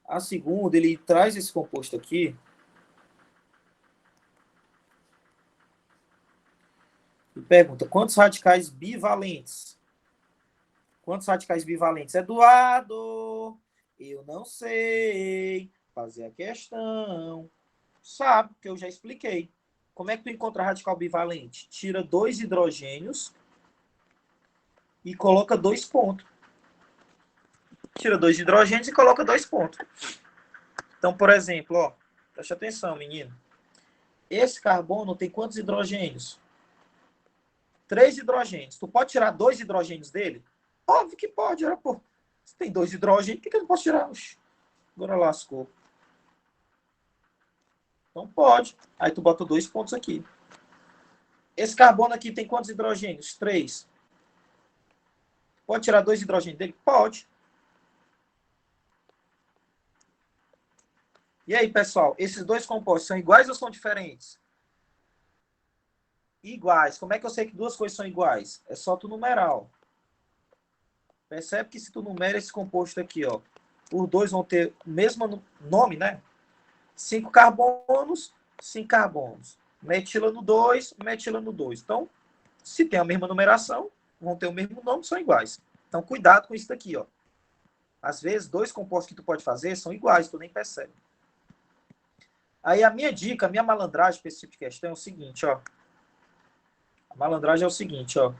S1: A segunda, ele traz esse composto aqui. E pergunta, quantos radicais bivalentes? Quantos radicais bivalentes? Eduardo, eu não sei fazer a questão. Sabe, que eu já expliquei. Como é que tu encontra radical bivalente? Tira 2 hidrogênios e coloca 2 pontos. Tira 2 hidrogênios e coloca 2 pontos. Então, por exemplo, ó, preste atenção, menino. Esse carbono tem quantos hidrogênios? 3 hidrogênios. Tu pode tirar 2 hidrogênios dele? Óbvio que pode. Pô. Se tem 2 hidrogênios, por que eu não posso tirar? Oxi, agora lascou. Então pode. Aí tu bota 2 pontos aqui. Esse carbono aqui tem quantos hidrogênios? 3. Pode tirar 2 hidrogênios dele? Pode. E aí, pessoal, esses dois compostos são iguais ou são diferentes? Iguais. Como é que eu sei que duas coisas são iguais? É só tu numerar, ó. Percebe que se tu numera esse composto aqui, ó, os dois vão ter o mesmo nome, né? 5 carbonos, 5 carbonos. Metila no 2, metila no 2. Então, se tem a mesma numeração, vão ter o mesmo nome, são iguais. Então, cuidado com isso daqui, ó. Às vezes, dois compostos que tu pode fazer são iguais, tu nem percebe. Aí, a minha dica, a minha malandragem para esse tipo de questão é o seguinte, ó. A malandragem é o seguinte, ó.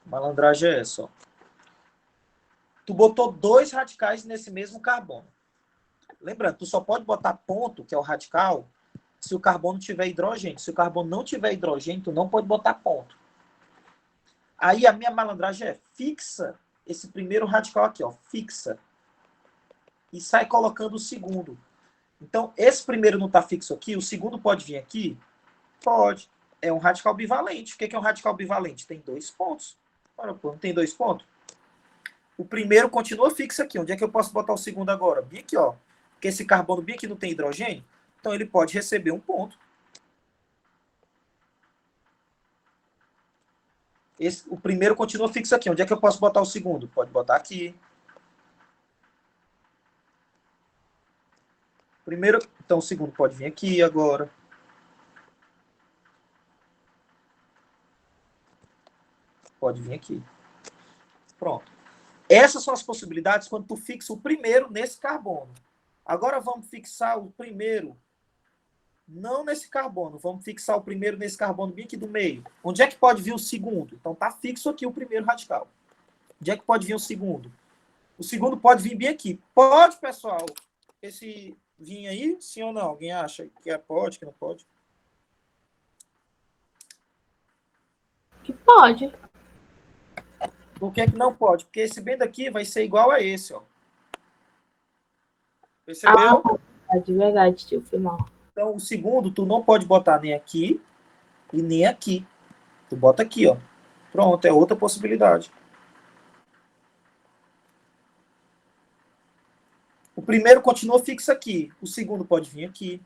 S1: A malandragem é essa, ó. Tu botou 2 radicais nesse mesmo carbono. Lembrando, tu só pode botar ponto, que é o radical, se o carbono tiver hidrogênio. Se o carbono não tiver hidrogênio, tu não pode botar ponto. Aí a minha malandragem é fixa esse primeiro radical aqui, ó. Fixa. E sai colocando o segundo. Então, esse primeiro não está fixo aqui, o segundo pode vir aqui? Pode. É um radical bivalente. O que é um radical bivalente? Tem 2 pontos. Ora, pô, não tem 2 pontos? O primeiro continua fixo aqui. Onde é que eu posso botar o segundo agora? Bem aqui, ó. Porque esse carbono bem aqui não tem hidrogênio, então ele pode receber um ponto. O primeiro continua fixo aqui. Onde é que eu posso botar o segundo? Pode botar aqui. Primeiro, então o segundo pode vir aqui agora. Pode vir aqui. Pronto. Essas são as possibilidades quando tu fixa o primeiro nesse carbono. Agora vamos fixar o primeiro não nesse carbono. Vamos fixar o primeiro nesse carbono bem aqui do meio. Onde é que pode vir o segundo? Então tá fixo aqui o primeiro radical. Onde é que pode vir o segundo? O segundo pode vir bem aqui. Pode, pessoal. Esse vir aí, sim ou não? Alguém acha que pode, que não pode?
S4: Que pode.
S1: Por que não pode? Porque esse bem daqui vai ser igual a esse, ó. Percebeu?
S4: De verdade, tio, foi mal.
S1: Então, o segundo, tu não pode botar nem aqui e nem aqui. Tu bota aqui, ó. Pronto, é outra possibilidade. O primeiro continua fixo aqui. O segundo pode vir aqui.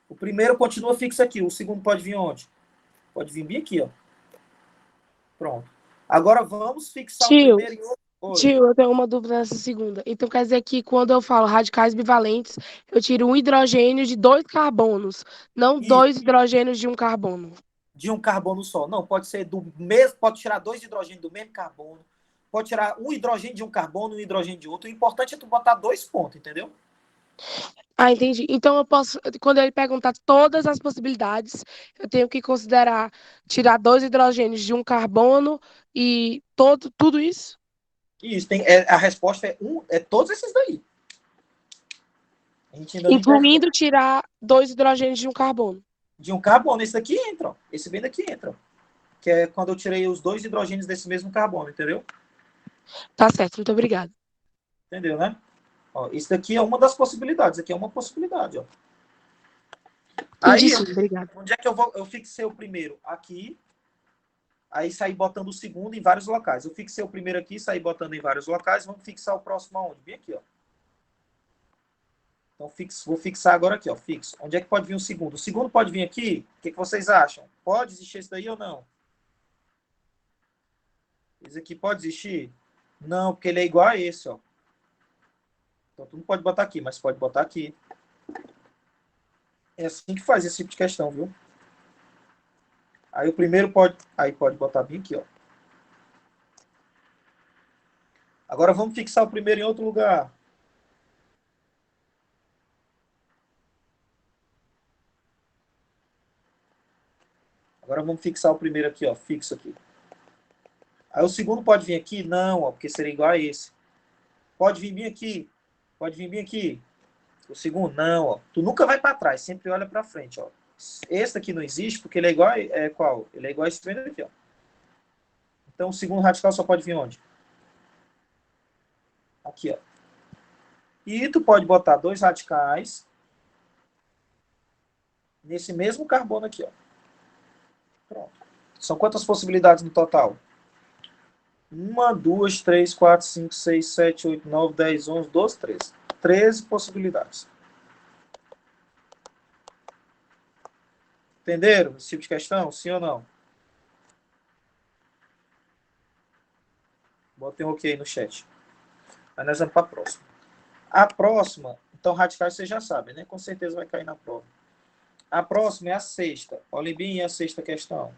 S1: O primeiro continua fixo aqui. O segundo pode vir onde? Pode vir bem aqui, ó. Pronto. Agora vamos fixar
S3: Tio,
S1: o primeiro e outro. Oi.
S3: Tio, eu tenho uma dúvida nessa segunda. Então quer dizer que quando eu falo radicais bivalentes, eu tiro um hidrogênio de 2 carbonos, não
S1: Isso.
S3: 2 hidrogênios de um carbono.
S1: de um carbono só. Não, pode ser do mesmo, pode tirar 2 hidrogênios do mesmo carbono, pode tirar um hidrogênio de um carbono e um hidrogênio de outro. O importante é tu botar 2 pontos, entendeu?
S3: Ah, entendi. Então eu posso, quando ele perguntar todas as possibilidades, eu tenho que considerar tirar 2 hidrogênios de um carbono e tudo isso?
S1: E isso a resposta é todos esses daí. A gente ainda não
S3: Incluindo tirar 2 hidrogênios de um carbono.
S1: de um carbono. Esse daqui entra, ó. Esse bem daqui entra. Que é quando eu tirei os 2 hidrogênios desse mesmo carbono, entendeu?
S3: Tá certo, muito obrigada.
S1: Entendeu, né? Ó, isso daqui é uma das possibilidades. Aqui é uma possibilidade, ó.
S3: Entendi
S1: Aí,
S3: sim, obrigada.
S1: onde é que eu fixei o primeiro? Aqui. Aí saí botando o segundo em vários locais. Eu fixei o primeiro aqui, saí botando em vários locais. Vamos fixar o próximo aonde? Bem aqui, ó. Então, vou fixar agora aqui, ó. Fixo. Onde é que pode vir o segundo? O segundo pode vir aqui? O que vocês acham? Pode existir esse daí ou não? Esse aqui pode existir? Não, porque ele é igual a esse, ó. Então, tu não pode botar aqui, mas pode botar aqui. É assim que faz esse tipo de questão, viu? Aí o primeiro pode... Aí pode botar bem aqui, ó. Agora vamos fixar o primeiro em outro lugar. Agora vamos fixar o primeiro aqui, ó. Fixo aqui. Aí o segundo pode vir aqui? Não, ó, porque seria igual a esse. Pode vir bem aqui. Pode vir bem aqui. O segundo, não, ó. Tu nunca vai para trás, sempre olha para frente, ó. Esse aqui não existe porque ele é igual a qual? Ele é igual a esse aqui, ó. Então o segundo radical só pode vir onde? Aqui, ó. E tu pode botar 2 radicais nesse mesmo carbono aqui, ó. Pronto. São quantas possibilidades no total? 1, 2, 3, 4, 5, 6, 7, 8, 9, 10, 11, 12, 13. 13 possibilidades. Entenderam esse tipo de questão? Sim ou não? Botem um ok aí no chat. Aí nós vamos para a próxima. A próxima, então radicais vocês já sabem, né? Com certeza vai cair na prova. A próxima é a sexta. Olhem bem a sexta questão.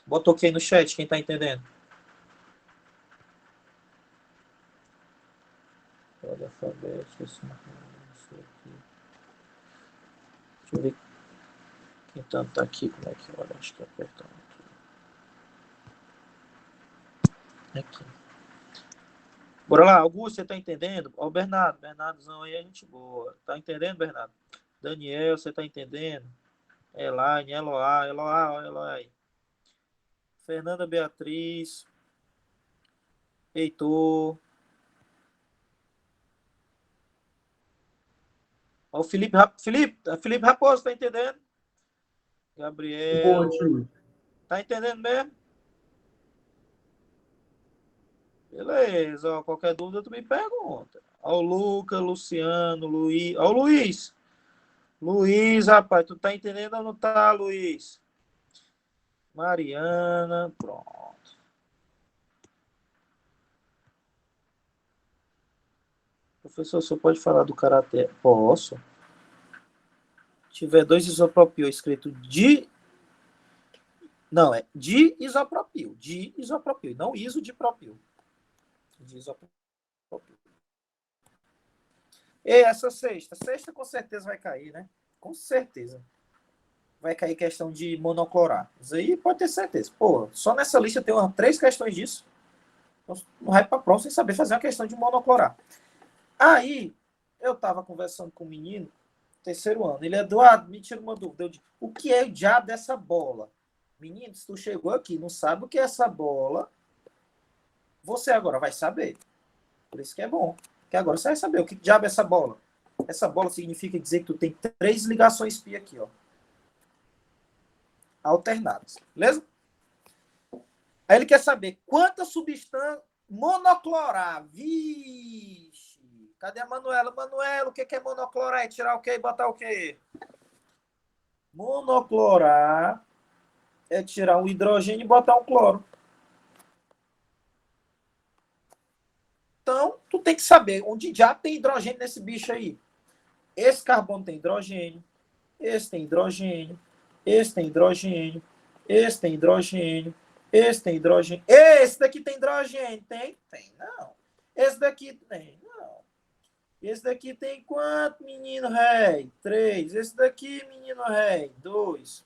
S1: Bota ok no chat, quem está entendendo. Olha, alfabeto, assim, isso aqui. Deixa eu ver quem tá aqui, como é que olha, acho que é apertando aqui. Aqui. Bora lá, Augusto, você tá entendendo? Ó, o Bernardozão aí é gente boa. Tá entendendo, Bernardo? Daniel, você tá entendendo? Elaine, Eloá. Fernanda Beatriz. Heitor. Ó, o Felipe Raposo, tá entendendo? Gabriel.
S6: Ótimo.
S1: Tá entendendo mesmo? Beleza, ó, qualquer dúvida tu me pergunta. Ó, o Luca, Luciano, Luiz. Ó, o Luiz. Luiz, rapaz, tu tá entendendo ou não tá, Luiz? Mariana, pronto. Professor, você pode falar do caráter? Posso. Se tiver 2 isopropil escrito de... Não, é de isopropil. De isopropil, não iso de propil. De isopropil. E essa sexta? Sexta com certeza vai cair, né? Com certeza. Vai cair questão de monoclorar. Isso aí pode ter certeza. Pô, só nessa lista tem 3 questões disso. Então, não vai para a prova sem saber fazer uma questão de monoclorar. Aí, eu estava conversando com um menino, terceiro ano. Ele, Eduardo, me tira uma dúvida. Eu digo, o que é o diabo dessa bola? Menino, se tu chegou aqui não sabe o que é essa bola, você agora vai saber. Por isso que é bom. Porque agora você vai saber o que diabo é essa bola. Essa bola significa dizer que tu tem 3 ligações π aqui, ó. Alternadas. Beleza? Aí ele quer saber quantas substâncias monoclorar. Vixe. Cadê a Manuela? Manuela, o que é monoclorar? É tirar o quê e botar o quê? Monoclorar é tirar um hidrogênio e botar um cloro. Então, tu tem que saber onde já tem hidrogênio nesse bicho aí. Esse carbono tem hidrogênio, esse tem hidrogênio, esse tem hidrogênio, esse tem hidrogênio, esse tem hidrogênio. Esse daqui tem hidrogênio? Tem? Tem, não. Esse daqui tem? Não. Esse daqui tem quanto, menino rei? 3. Esse daqui, menino rei? 2.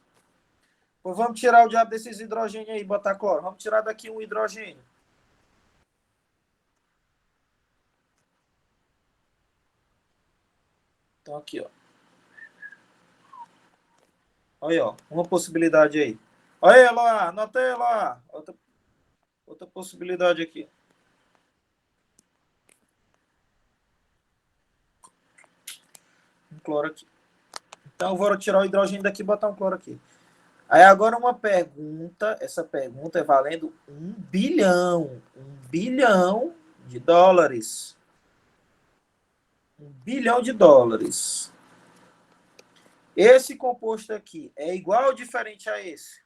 S1: Pois vamos tirar o diabo desses hidrogênios aí, botar cloro. Vamos tirar daqui um hidrogênio. Então aqui, ó. Olha, ó, uma possibilidade aí. Olha lá, anota aí lá. Outra possibilidade aqui. Um cloro aqui. Então eu vou tirar o hidrogênio daqui e botar um cloro aqui. Aí agora uma pergunta. Essa pergunta é valendo 1 bilhão. 1 bilhão de dólares. 1 bilhão de dólares. Esse composto aqui é igual ou diferente a esse?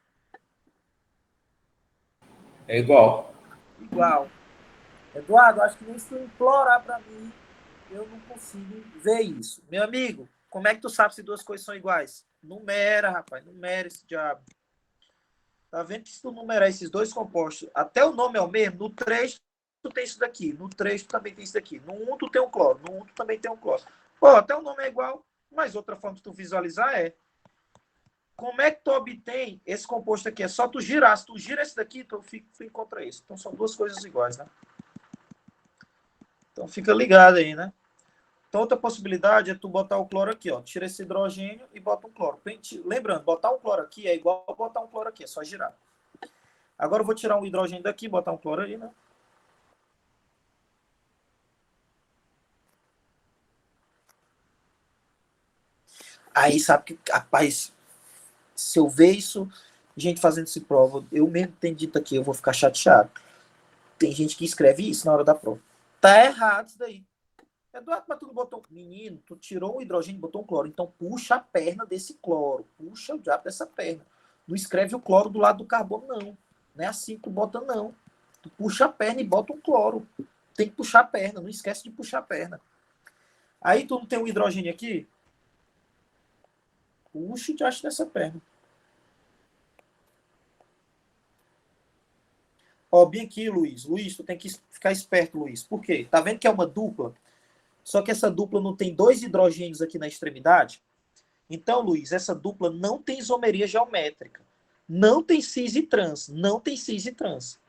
S6: É igual.
S1: Igual. Eduardo, acho que nem se tu implorar para mim, eu não consigo ver isso. Meu amigo, como é que tu sabe se duas coisas são iguais? Numera, rapaz, numera esse diabo. Tá vendo que se tu numerar esses dois compostos, até o nome é o mesmo, no 3 tu tem isso daqui, no 3 tu também tem isso daqui, no 1 tu tem um cloro, no 1 tu também tem um cloro. Pô, até o nome é igual, mas outra forma de tu visualizar é como é que tu obtém esse composto aqui? É só tu girar. Se tu gira esse daqui, tu encontra esse. Então são duas coisas iguais, né? Então fica ligado aí, né? Então outra possibilidade é tu botar o cloro aqui, ó. Tira esse hidrogênio e bota um cloro. Lembrando, botar um cloro aqui é igual a botar um cloro aqui, é só girar. Agora eu vou tirar um hidrogênio daqui e botar um cloro aí, né? Aí sabe que, rapaz, se eu ver isso, gente fazendo esse prova, eu mesmo tenho dito aqui, eu vou ficar chateado. Tem gente que escreve isso na hora da prova. Tá errado isso daí. Eduardo, mas tu não botou... Menino, tu tirou um hidrogênio e botou um cloro. Então puxa a perna desse cloro. Puxa o diabo dessa perna. Não escreve o cloro do lado do carbono, não. Não é assim que tu bota, não. Tu puxa a perna e bota um cloro. Tem que puxar a perna. Não esquece de puxar a perna. Aí tu não tem um hidrogênio aqui? Puxa e te acha dessa perna. Ó, bem aqui, Luiz. Luiz, tu tem que ficar esperto, Luiz. Por quê? Tá vendo que é uma dupla? Só que essa dupla não tem dois hidrogênios aqui na extremidade? Então, Luiz, essa dupla não tem isomeria geométrica. Não tem cis e trans. Não tem cis e trans.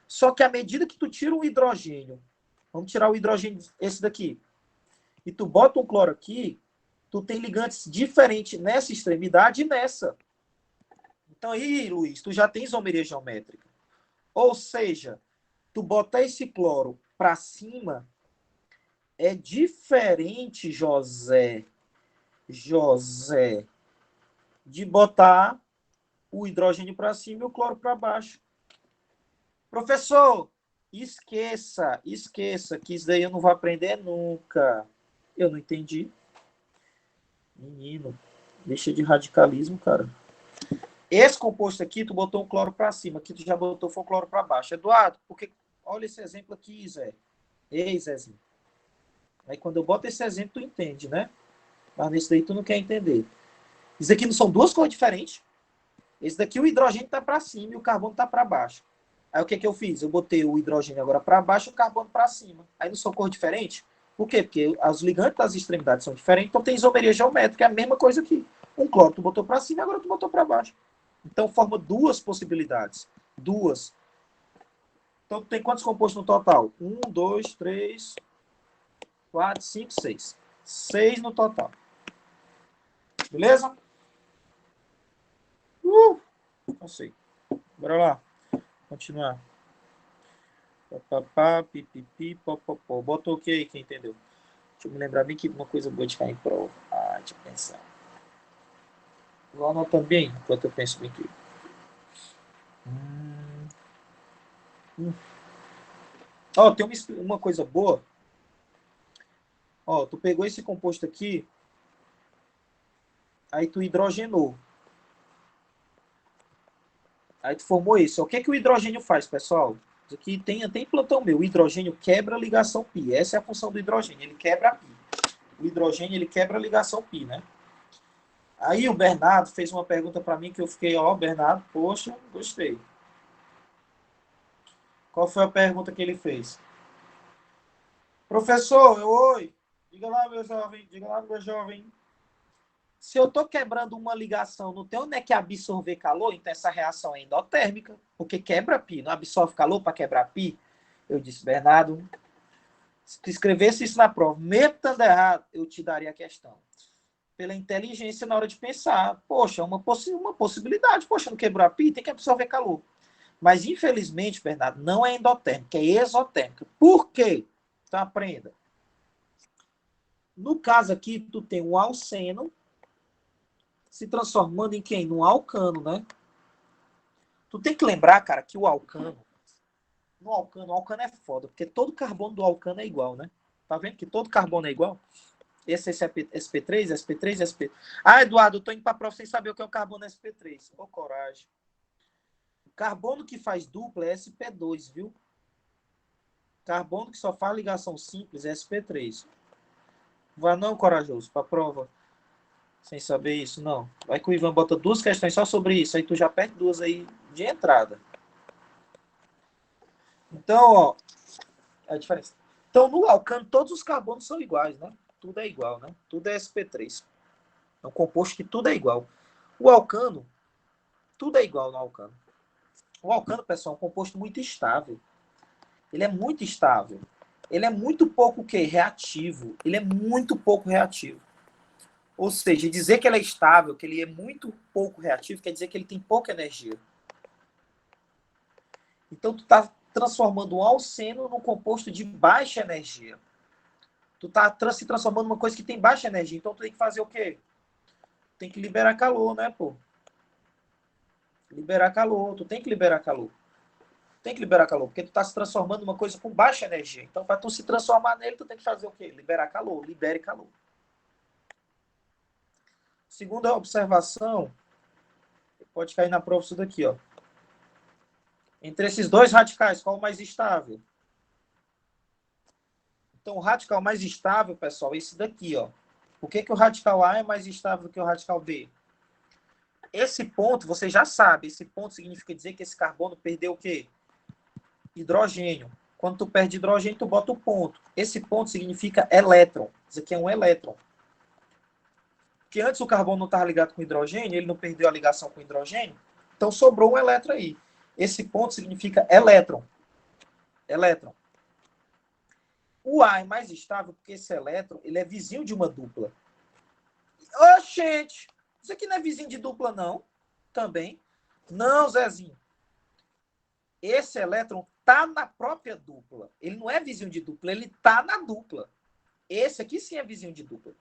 S1: Só que à medida que tu tira um hidrogênio, vamos tirar o hidrogênio, esse daqui, e tu bota um cloro aqui, tu tem ligantes diferentes nessa extremidade e nessa. Então aí, Luiz, tu já tem isomeria geométrica. Ou seja, tu botar esse cloro para cima é diferente, José, de botar o hidrogênio para cima e o cloro para baixo. Professor, esqueça que isso daí eu não vou aprender nunca. Eu não entendi. Menino, deixa de radicalismo, cara. Esse composto aqui, tu botou um cloro para cima, aqui tu já botou foi um cloro para baixo. Eduardo, porque olha esse exemplo aqui, Zé. Ei, Zezinho. Aí quando eu boto esse exemplo, tu entende, né? Mas nesse daí tu não quer entender. Isso aqui não são duas cores diferentes. Esse daqui o hidrogênio tá para cima e o carbono tá para baixo. Aí o que que eu fiz? Eu botei o hidrogênio agora para baixo e o carbono para cima. Aí não são cores diferentes? Por quê? Porque os ligantes das extremidades são diferentes, então tem isomeria geométrica, é a mesma coisa aqui. Um cloro tu botou para cima e agora tu botou para baixo. Então forma duas possibilidades. Duas. Então tem quantos compostos no total? 1, 2, 3, 4, 5, 6. 6 no total. Beleza? Não sei. Bora lá. Continuar. Papapá, pipipi, popopó. Bota o ok, quem entendeu? Deixa eu me lembrar bem que uma coisa boa de cair em prova. Deixa eu pensar. Vou anotando bem enquanto eu penso bem aqui. Ó, tem uma coisa boa. Ó, tu pegou esse composto aqui, aí tu hidrogenou. Aí tu formou isso. O que que o hidrogênio faz, pessoal? Isso aqui tem plantão meu. O hidrogênio quebra a ligação π. Essa é a função do hidrogênio. Ele quebra a π. O hidrogênio, ele quebra a ligação π, né? Aí o Bernardo fez uma pergunta para mim que eu fiquei, Bernardo, poxa, gostei. Qual foi a pergunta que ele fez? Professor, oi. Diga lá, meu jovem. Se eu estou quebrando uma ligação, não tem onde é que absorver calor? Então essa reação é endotérmica, porque quebra π. Não absorve calor para quebrar π? Eu disse, Bernardo, se tu escrevesse isso na prova, mesmo estando errado, eu te daria a questão. Pela inteligência na hora de pensar. Poxa, uma possibilidade. Poxa, não quebrou a π, tem que absorver calor. Mas, infelizmente, Bernardo, não é endotérmica, é exotérmica. Por quê? Então, aprenda. No caso aqui, tu tem um alceno se transformando em quem? Num alcano, né? Tu tem que lembrar, cara, que o alcano é foda, porque todo carbono do alcano é igual, né? Tá vendo que todo carbono é igual? Esse é sp3, sp3, sp... Ah, Eduardo, eu tô indo pra prova sem saber o que é o carbono sp3. Ô, coragem. O carbono que faz dupla é sp2, viu? Carbono que só faz ligação simples é sp3. Vai não, corajoso, pra prova. Sem saber isso, não. Vai que o Ivan bota 2 questões só sobre isso, aí tu já perde 2 aí de entrada. Então, ó, é a diferença. Então, no alcano, todos os carbonos são iguais, né? Tudo é igual, né? Tudo é sp3. É um composto que tudo é igual. O alcano, tudo é igual no alcano. O alcano, pessoal, é um composto muito estável. Ele é muito estável. Ele é muito pouco o quê? Reativo. Ele é muito pouco reativo. Ou seja, dizer que ele é estável, que ele é muito pouco reativo, quer dizer que ele tem pouca energia. Então, tu está transformando um alceno num composto de baixa energia. Tu está se transformando numa coisa que tem baixa energia. Então, tu tem que fazer o quê? Tem que liberar calor, né, pô? Liberar calor. Tu tem que liberar calor. Tem que liberar calor, porque tu está se transformando numa coisa com baixa energia. Então, para tu se transformar nele, tu tem que fazer o quê? Liberar calor. Libere calor. Segunda observação, pode cair na prova isso daqui, ó. Entre esses dois radicais, qual o mais estável? Então, o radical mais estável, pessoal, é esse daqui, ó. Por que o radical A é mais estável que o radical B? Esse ponto, você já sabe, esse ponto significa dizer que esse carbono perdeu o quê? Hidrogênio. Quando tu perde hidrogênio, tu bota o ponto. Esse ponto significa elétron. Isso aqui é um elétron. Porque antes o carbono não estava ligado com hidrogênio, ele não perdeu a ligação com hidrogênio, então sobrou um elétron aí. Esse ponto significa elétron. Elétron. O A é mais estável porque esse elétron ele é vizinho de uma dupla. Gente, isso aqui não é vizinho de dupla, não? Também. Não, Zezinho. Esse elétron está na própria dupla. Ele não é vizinho de dupla, ele está na dupla. Esse aqui sim é vizinho de dupla.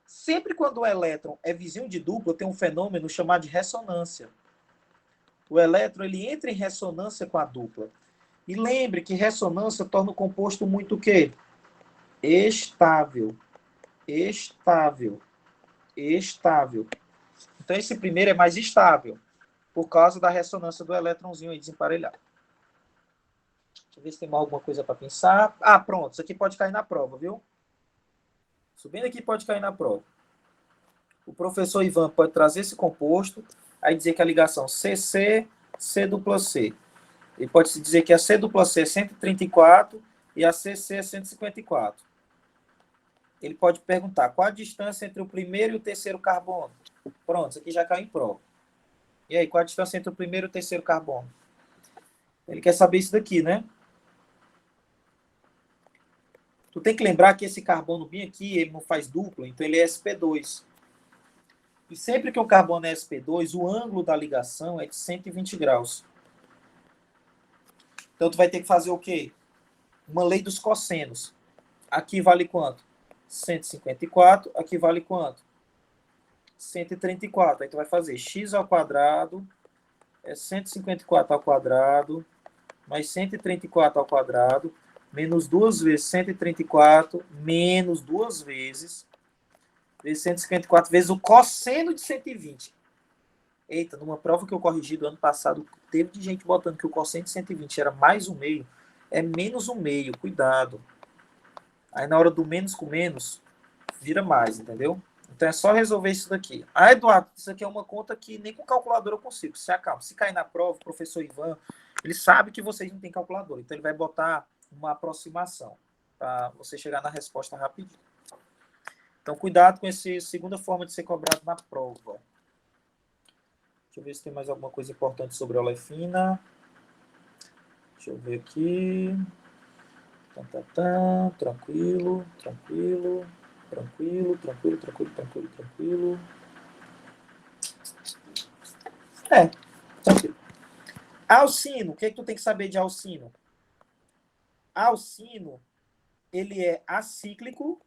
S1: Sempre quando o elétron é vizinho de dupla, tem um fenômeno chamado de ressonância. O elétron ele entra em ressonância com a dupla. E lembre que ressonância torna o composto muito o quê? Estável. Estável. Estável. Então esse primeiro é mais estável, por causa da ressonância do elétronzinho aí desemparelhado. Deixa eu ver se tem mais alguma coisa para pensar. Ah, pronto. Isso aqui pode cair na prova, viu? Subindo aqui pode cair na prova. O professor Ivan pode trazer esse composto, aí dizer que a ligação CC, C-dupla-C. Ele pode dizer que a C-dupla-C é 134 e a CC é 154. Ele pode perguntar qual a distância entre o primeiro e o terceiro carbono. Pronto, isso aqui já caiu em prova. E aí, qual a distância entre o primeiro e o terceiro carbono? Ele quer saber isso daqui, né? Tu tem que lembrar que esse carbono bem aqui, ele não faz dupla, então ele é sp2. E sempre que o carbono é sp2, o ângulo da ligação é de 120 graus. Então, tu vai ter que fazer o quê? Uma lei dos cossenos. Aqui vale quanto? 154. Aqui vale quanto? 134. Aí tu vai fazer x ao quadrado é 154 ao quadrado mais 134 ao quadrado menos 2 vezes 134 menos 2 vezes 154 vezes o cosseno de 120. Eita, numa prova que eu corrigi do ano passado, teve de gente botando que o quociente de 120 era mais um meio. É menos um meio, cuidado. Aí na hora do menos com menos, vira mais, entendeu? Então é só resolver isso daqui. Ah, Eduardo, isso aqui é uma conta que nem com calculadora eu consigo. Se acalma. Se cair na prova, o professor Ivan, ele sabe que vocês não têm calculadora. Então ele vai botar uma aproximação para você chegar na resposta rapidinho. Então cuidado com essa segunda forma de ser cobrado na prova. Deixa eu ver se tem mais alguma coisa importante sobre a olefina. Deixa eu ver aqui. Tranquilo, tranquilo, tranquilo, tranquilo, tranquilo, tranquilo, tranquilo. Tranquilo. Alcino, o que é que tu tem que saber de alcino? Alcino, ele é acíclico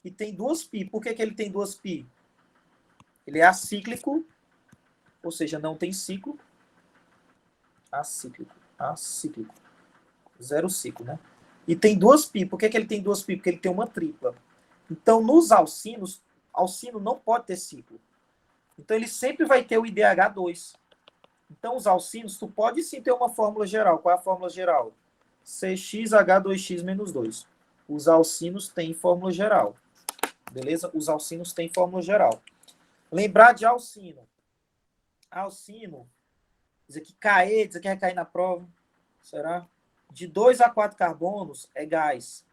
S1: e tem duas pi. Por que ele tem duas pi? Ele é acíclico, ou seja, não tem ciclo. Acíclico. Zero ciclo, né? E tem duas pi. Por que ele tem duas pi? Porque ele tem uma tripla. Então, nos alcinos, alcino não pode ter ciclo. Então, ele sempre vai ter o IDH2. Então, os alcinos, tu pode sim ter uma fórmula geral. Qual é a fórmula geral? CXH2x menos 2. Os alcinos têm fórmula geral. Beleza? Os alcinos têm fórmula geral. Lembrar de alcino. Alcino, diz aqui CaE, diz aqui vai cair na prova. Será? De 2 a 4 carbonos é gás.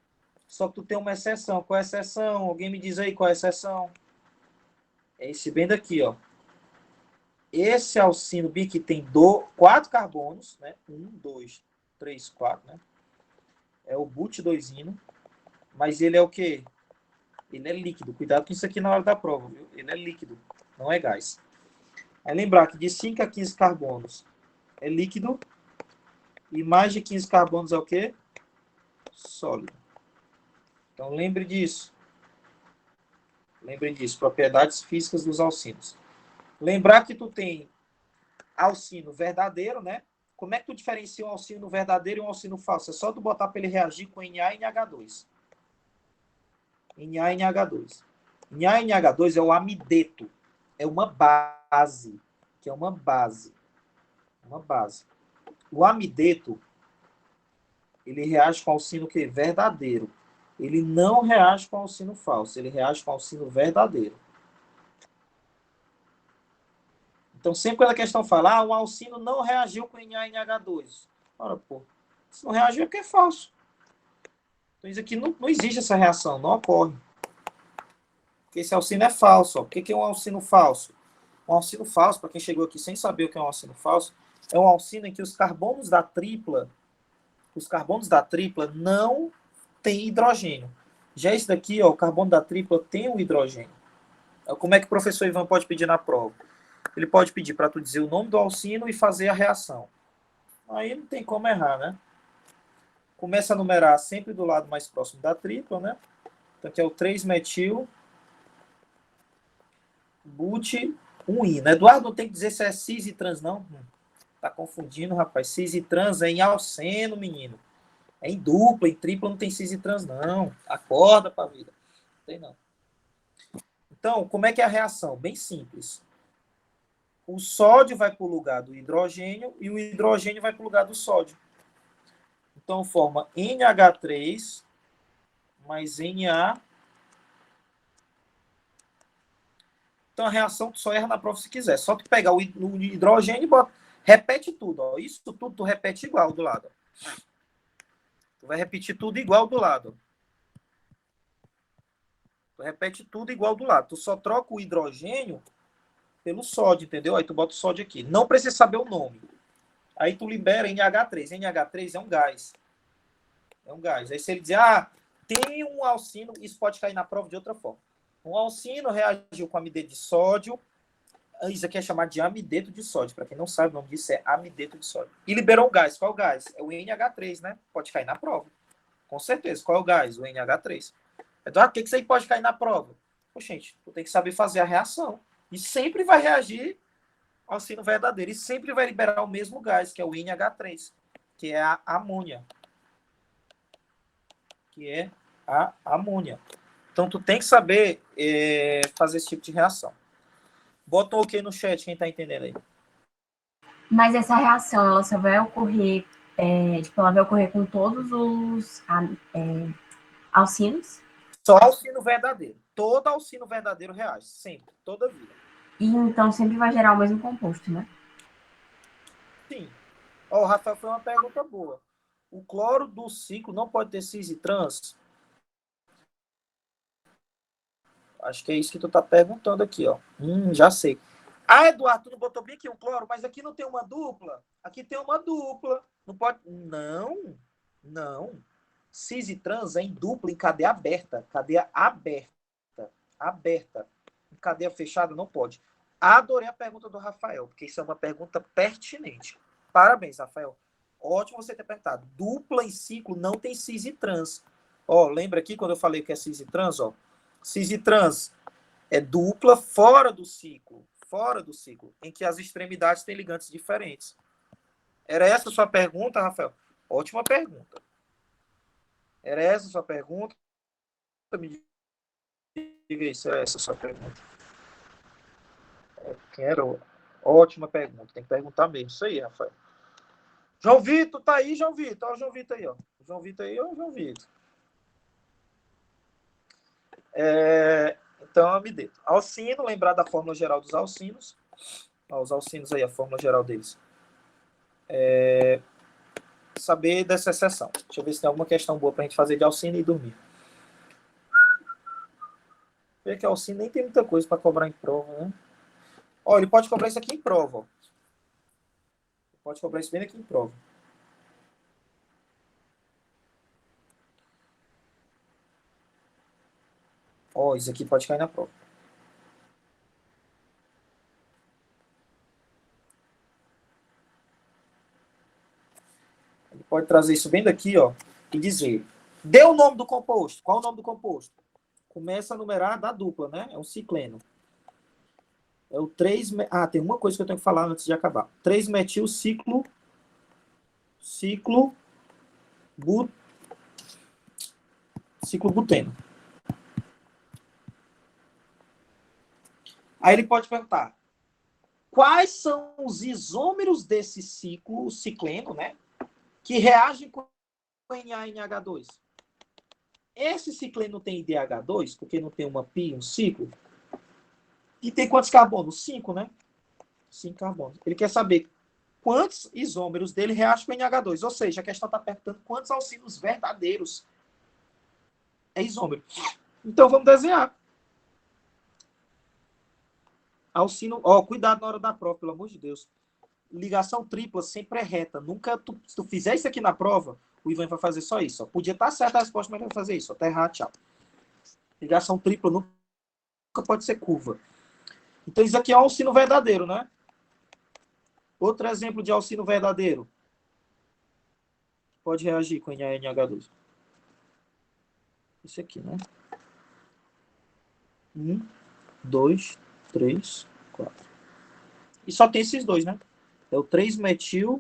S1: Só que tu tem uma exceção. Qual é a exceção? Alguém me diz aí qual é a exceção? É esse bem daqui, ó. Esse alcino bi que tem 4 carbonos, né? 1, 2, 3, 4, né? É o but2ino. Mas ele é o quê? Ele é líquido. Cuidado com isso aqui na hora da prova, viu? Ele é líquido, não é gás. Aí lembrar que de 5 a 15 carbonos é líquido. E mais de 15 carbonos é o quê? Sólido. Então lembre disso. Lembre disso. Propriedades físicas dos alcinos. Lembrar que tu tem alcino verdadeiro, né? Como é que tu diferencia um alcino verdadeiro e um alcino falso? É só tu botar para ele reagir com Na e NH2. Na e NH2. Na e NH2 é o amideto. É uma base. Que é uma base. Uma base. O amideto, ele reage com alcino que verdadeiro. Ele não reage com alcino falso. Ele reage com alcino verdadeiro. Então, sempre quando a questão fala, um alcino não reagiu com Na e NH2. Ora, pô, se não reagiu é porque é falso. Então, isso aqui não existe essa reação, não ocorre. Porque esse alcino é falso. Ó. O que é um alcino falso? Um alcino falso, para quem chegou aqui sem saber o que é um alcino falso, é um alcino em que os carbonos da tripla não têm hidrogênio. Já esse daqui, ó, o carbono da tripla tem um hidrogênio. Como é que o professor Ivan pode pedir na prova? Ele pode pedir para tu dizer o nome do alcino e fazer a reação. Aí não tem como errar, né? Começa a numerar sempre do lado mais próximo da tripla, né? Então aqui é o 3-metil but-1-ino. Eduardo, não tem que dizer se é cis e trans, não? Tá confundindo, rapaz. Cis e trans é em alceno, menino. É em dupla, em tripla não tem cis e trans, não. Acorda pra vida. Não tem, não. Então, como é que é a reação? Bem simples. O sódio vai para o lugar do hidrogênio e o hidrogênio vai para o lugar do sódio. Então, forma NH3 mais Na. Então, a reação tu só erra na prova se quiser. Só tu pegar o hidrogênio e bota. Repete tudo. Ó. Isso tudo tu repete igual do lado. Tu vai repetir tudo igual do lado. Tu repete tudo igual do lado. Tu só troca o hidrogênio pelo sódio, entendeu? Aí tu bota o sódio aqui. Não precisa saber o nome. Aí tu libera NH3. NH3 é um gás. É um gás. Aí se ele dizer, tem um alcino, isso pode cair na prova de outra forma. Um alcino reagiu com amideto de sódio. Isso aqui é chamado de amideto de sódio. Para quem não sabe, o nome disso é amideto de sódio. E liberou um gás. Qual é o gás? É o NH3, né? Pode cair na prova. Com certeza. Qual é o gás? O NH3. Eduardo, o que isso aí pode cair na prova? Poxa, gente, tu tem que saber fazer a reação. E sempre vai reagir ao alcino verdadeiro. E sempre vai liberar o mesmo gás, que é o NH3, que é a amônia. Então, tu tem que saber fazer esse tipo de reação. Bota um ok no chat, quem tá entendendo aí.
S5: Mas essa reação, ela só vai ocorrer, tipo, ela vai ocorrer com todos os alcinos?
S1: Só alcino verdadeiro. Todo alcino verdadeiro reage, sempre, toda vida.
S5: E então sempre vai gerar o mesmo composto, né?
S1: Sim. Ó, o Rafael foi uma pergunta boa. O cloro do ciclo não pode ter cis e trans? Acho que é isso que tu tá perguntando aqui, ó. Já sei. Ah, Eduardo, tu não botou bem aqui um cloro, mas aqui não tem uma dupla? Aqui tem uma dupla. Não pode... Não. Não. Cis e trans é em dupla, em cadeia aberta. Cadeia aberta. Aberta. Em cadeia fechada não pode. Adorei a pergunta do Rafael, porque isso é uma pergunta pertinente. Parabéns, Rafael. Ótimo você ter perguntado. Dupla em ciclo não tem cis e trans. Ó, lembra aqui quando eu falei que é cis e trans, ó? Cis e trans é dupla fora do ciclo, em que as extremidades têm ligantes diferentes. Era essa a sua pergunta, Rafael? Ótima pergunta. Era essa a sua pergunta? Me diga aí se era essa a sua pergunta. Quero. Ótima pergunta. Tem que perguntar mesmo. Isso aí, Rafael. João Vitor, tá aí, João Vitor. Olha o João Vitor aí, ó. João Vitor aí, ó, João Vitor. Então, me dê. Alcino, lembrar da fórmula geral dos alcinos. Ó, os alcinos aí, a fórmula geral deles. Saber dessa exceção. Deixa eu ver se tem alguma questão boa pra gente fazer de alcino e dormir. Vê que alcino nem tem muita coisa para cobrar em prova, né? Ó, ele pode cobrar isso aqui em prova, ó. Pode cobrar isso bem aqui em prova. Ó, isso aqui pode cair na prova. Ele pode trazer isso bem daqui, ó, e dizer: dê o nome do composto. Qual o nome do composto? Começa a numerar da dupla, né? É um cicleno. É o 3... tem uma coisa que eu tenho que falar antes de acabar. 3-metil ciclo buteno. Aí ele pode perguntar: quais são os isômeros desse ciclo, o cicleno, né? Que reagem com NaNH2? Esse cicleno tem IDH2, porque não tem uma pi, um ciclo. E tem quantos carbonos? 5, né? 5 carbonos. Ele quer saber quantos isômeros dele reagem com NH2. Ou seja, a questão está perguntando quantos alcinos verdadeiros é isômero. Então, vamos desenhar. Alcino... Ó, cuidado na hora da prova, pelo amor de Deus. Ligação tripla sempre é reta. Nunca, se tu fizer isso aqui na prova, o Ivan vai fazer só isso. Ó. Podia estar certa a resposta, mas ele vai fazer isso. Tá errado, tchau. Ligação tripla nunca pode ser curva. Então, isso aqui é um alcino verdadeiro, né? Outro exemplo de alcino verdadeiro. Pode reagir com NaNH2. Esse aqui, né? 1, 2, 3, 4. E só tem esses dois, né? É o 3-metil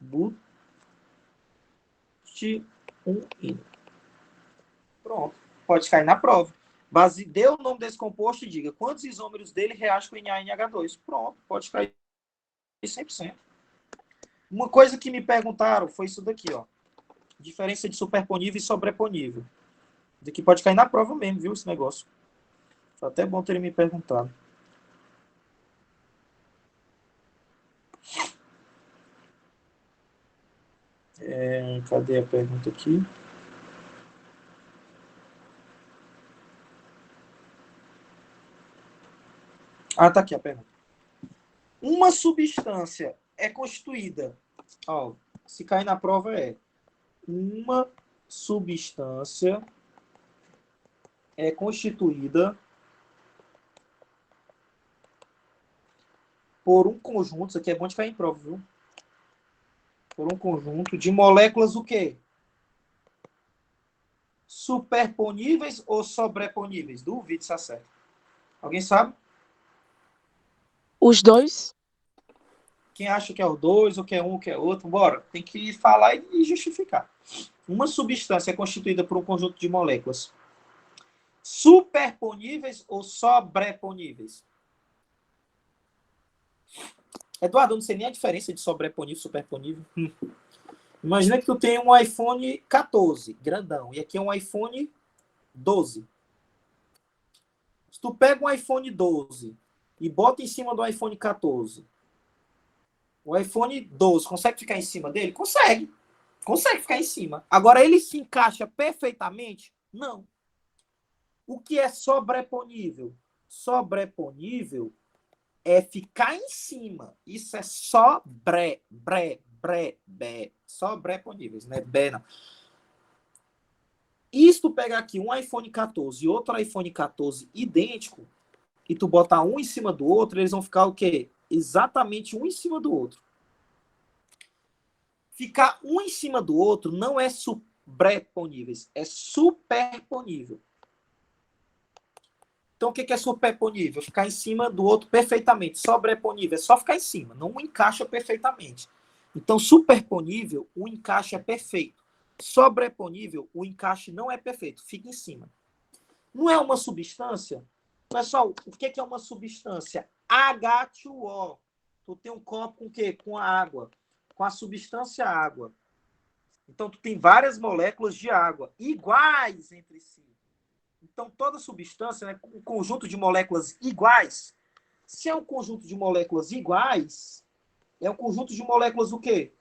S1: but1-ino. Pronto. Pode cair na prova. Dê o nome desse composto e diga quantos isômeros dele reagem com NaNH2. Pronto. Pode cair 100%. Uma coisa que me perguntaram foi isso daqui, ó. Diferença de superponível e sobreponível. Isso aqui pode cair na prova mesmo, viu, esse negócio. Foi até bom ter me perguntado. Cadê a pergunta aqui? Tá aqui a pergunta. Uma substância é constituída... Ó, se cair na prova uma substância é constituída por um conjunto... Isso aqui é bom de cair em prova, viu? Por um conjunto de moléculas o quê? Superponíveis ou sobreponíveis? Duvido se acerta. Alguém sabe?
S3: Os dois?
S1: Quem acha que é o 2, ou que é um, ou que é outro? Bora. Tem que falar e justificar. Uma substância é constituída por um conjunto de moléculas superponíveis ou sobreponíveis? Eduardo, eu não sei nem a diferença de sobreponível e superponível. Imagina que tu tem um iPhone 14, grandão, e aqui é um iPhone 12. Se tu pega um iPhone 12 e bota em cima do iPhone 14, o iPhone 12 consegue ficar em cima dele? Consegue. Consegue ficar em cima. Agora, ele se encaixa perfeitamente? Não. O que é sobreponível? Sobreponível é ficar em cima. Isso é sobreponíveis, né? Bé, não. E se tu pegar aqui um iPhone 14 e outro iPhone 14 idêntico, e tu botar um em cima do outro, eles vão ficar o quê? Exatamente um em cima do outro. Ficar um em cima do outro não é sobreponíveis, é superponível. Então, o que é superponível? Ficar em cima do outro perfeitamente. Sobreponível é só ficar em cima, não encaixa perfeitamente. Então, superponível, o encaixe é perfeito. Sobreponível, o encaixe não é perfeito, fica em cima. Não é uma substância? Pessoal, o que é uma substância? H2O. Tu tem um copo com o quê? Com a água. Com a substância água. Então, tu tem várias moléculas de água, iguais entre si. Então, toda substância, né, um conjunto de moléculas iguais. Se é um conjunto de moléculas iguais, é um conjunto de moléculas o quê?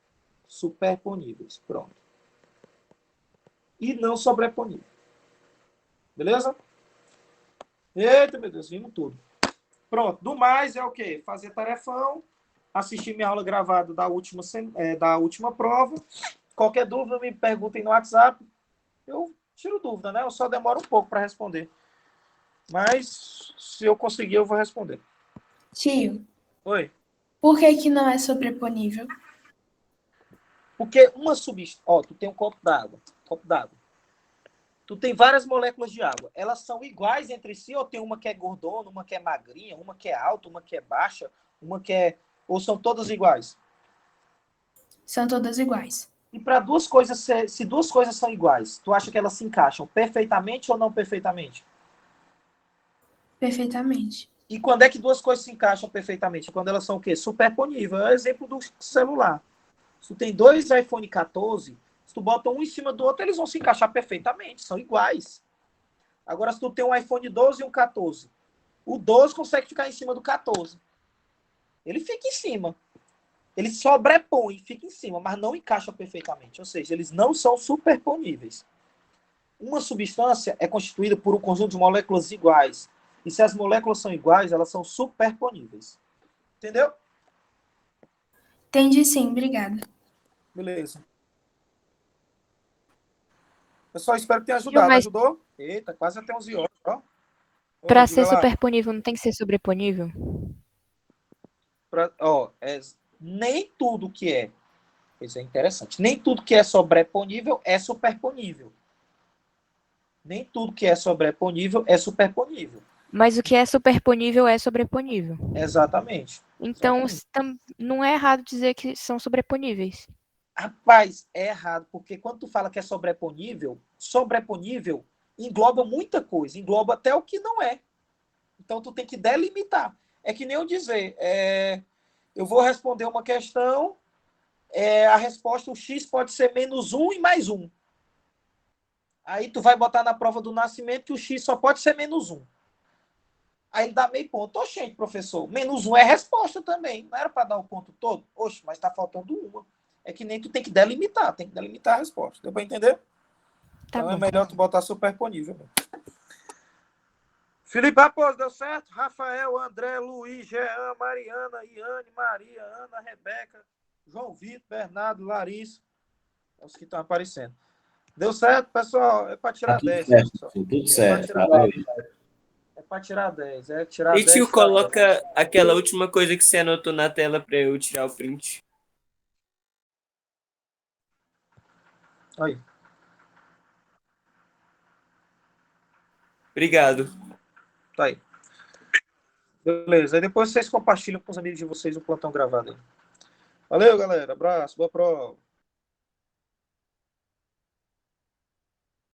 S1: Superponíveis. Pronto. E não sobreponíveis. Beleza? Eita, meu Deus, vimos tudo. Pronto. Do mais é o quê? Fazer tarefão, assistir minha aula gravada da última prova. Qualquer dúvida, me perguntem no WhatsApp. Eu tiro dúvida, né? Eu só demoro um pouco para responder. Mas, se eu conseguir, eu vou responder.
S6: Tio,
S1: Oi?
S6: por que que não é sobreponível?
S1: Porque uma substância... Ó, tu tem um copo d'água. Tu tem várias moléculas de água. Elas são iguais entre si ou tem uma que é gordona, uma que é magrinha, uma que é alta, uma que é baixa, uma que é... Ou são todas iguais?
S6: São todas iguais.
S1: E para duas coisas, se duas coisas são iguais, tu acha que elas se encaixam perfeitamente ou não perfeitamente?
S6: Perfeitamente.
S1: E quando é que duas coisas se encaixam perfeitamente? Quando elas são o quê? Superponível. É o exemplo do celular. Se tu tem dois iPhone 14, se tu bota um em cima do outro, eles vão se encaixar perfeitamente, são iguais. Agora, se tu tem um iPhone 12 e um 14, o 12 consegue ficar em cima do 14. Ele fica em cima. Ele sobrepõe, fica em cima, mas não encaixa perfeitamente. Ou seja, eles não são superponíveis. Uma substância é constituída por um conjunto de moléculas iguais. E se as moléculas são iguais, elas são superponíveis. Entendeu?
S6: Entendi sim, obrigada.
S1: Beleza. Pessoal, espero que tenha
S2: Tio,
S1: ajudado.
S2: mas
S1: Ajudou? Eita, quase até 11 horas. Ó.
S2: para
S1: Oi,
S2: ser
S1: diga lá.
S2: superponível não tem que ser sobreponível?
S1: Nem tudo que é. Isso é interessante. Nem tudo que é sobreponível é superponível. Nem tudo que é sobreponível é superponível.
S2: Mas o que é superponível é sobreponível.
S1: Exatamente.
S2: Então,
S1: Exatamente.
S2: não é errado dizer que são sobreponíveis.
S1: Rapaz, é errado, porque quando tu fala que é sobreponível engloba muita coisa, engloba até o que não é. Então, tu tem que delimitar. É que nem eu dizer, eu vou responder uma questão, a resposta, o X pode ser -1 e mais 1. Aí tu vai botar na prova do nascimento que o X só pode ser -1. Aí ele dá meio ponto. Oxente, professor, -1 é resposta também. Não era para dar o ponto todo? Oxe, mas tá faltando uma. É que nem tu tem que delimitar a resposta. Deu para entender?
S2: Tá
S1: Então
S2: bom.
S1: é melhor tu botar superponível. Felipe Raposo, deu certo? Rafael, André, Luiz, Jean, Mariana, Iane, Maria, Ana, Rebeca, João Vitor, Bernardo, Larissa. É os que estão aparecendo. Deu certo, pessoal? É para tirar 10.
S7: Certo,
S1: Pessoal.
S7: tudo certo.
S1: É para tirar 10. É tirar
S8: E
S1: 10.
S8: tio, coloca aquela última coisa que você anotou na tela para eu tirar o print.
S1: Aí.
S8: Obrigado.
S1: Tá aí. Beleza. Aí depois vocês compartilham com os amigos de vocês o plantão gravado aí. Valeu, galera. Abraço. Boa prova.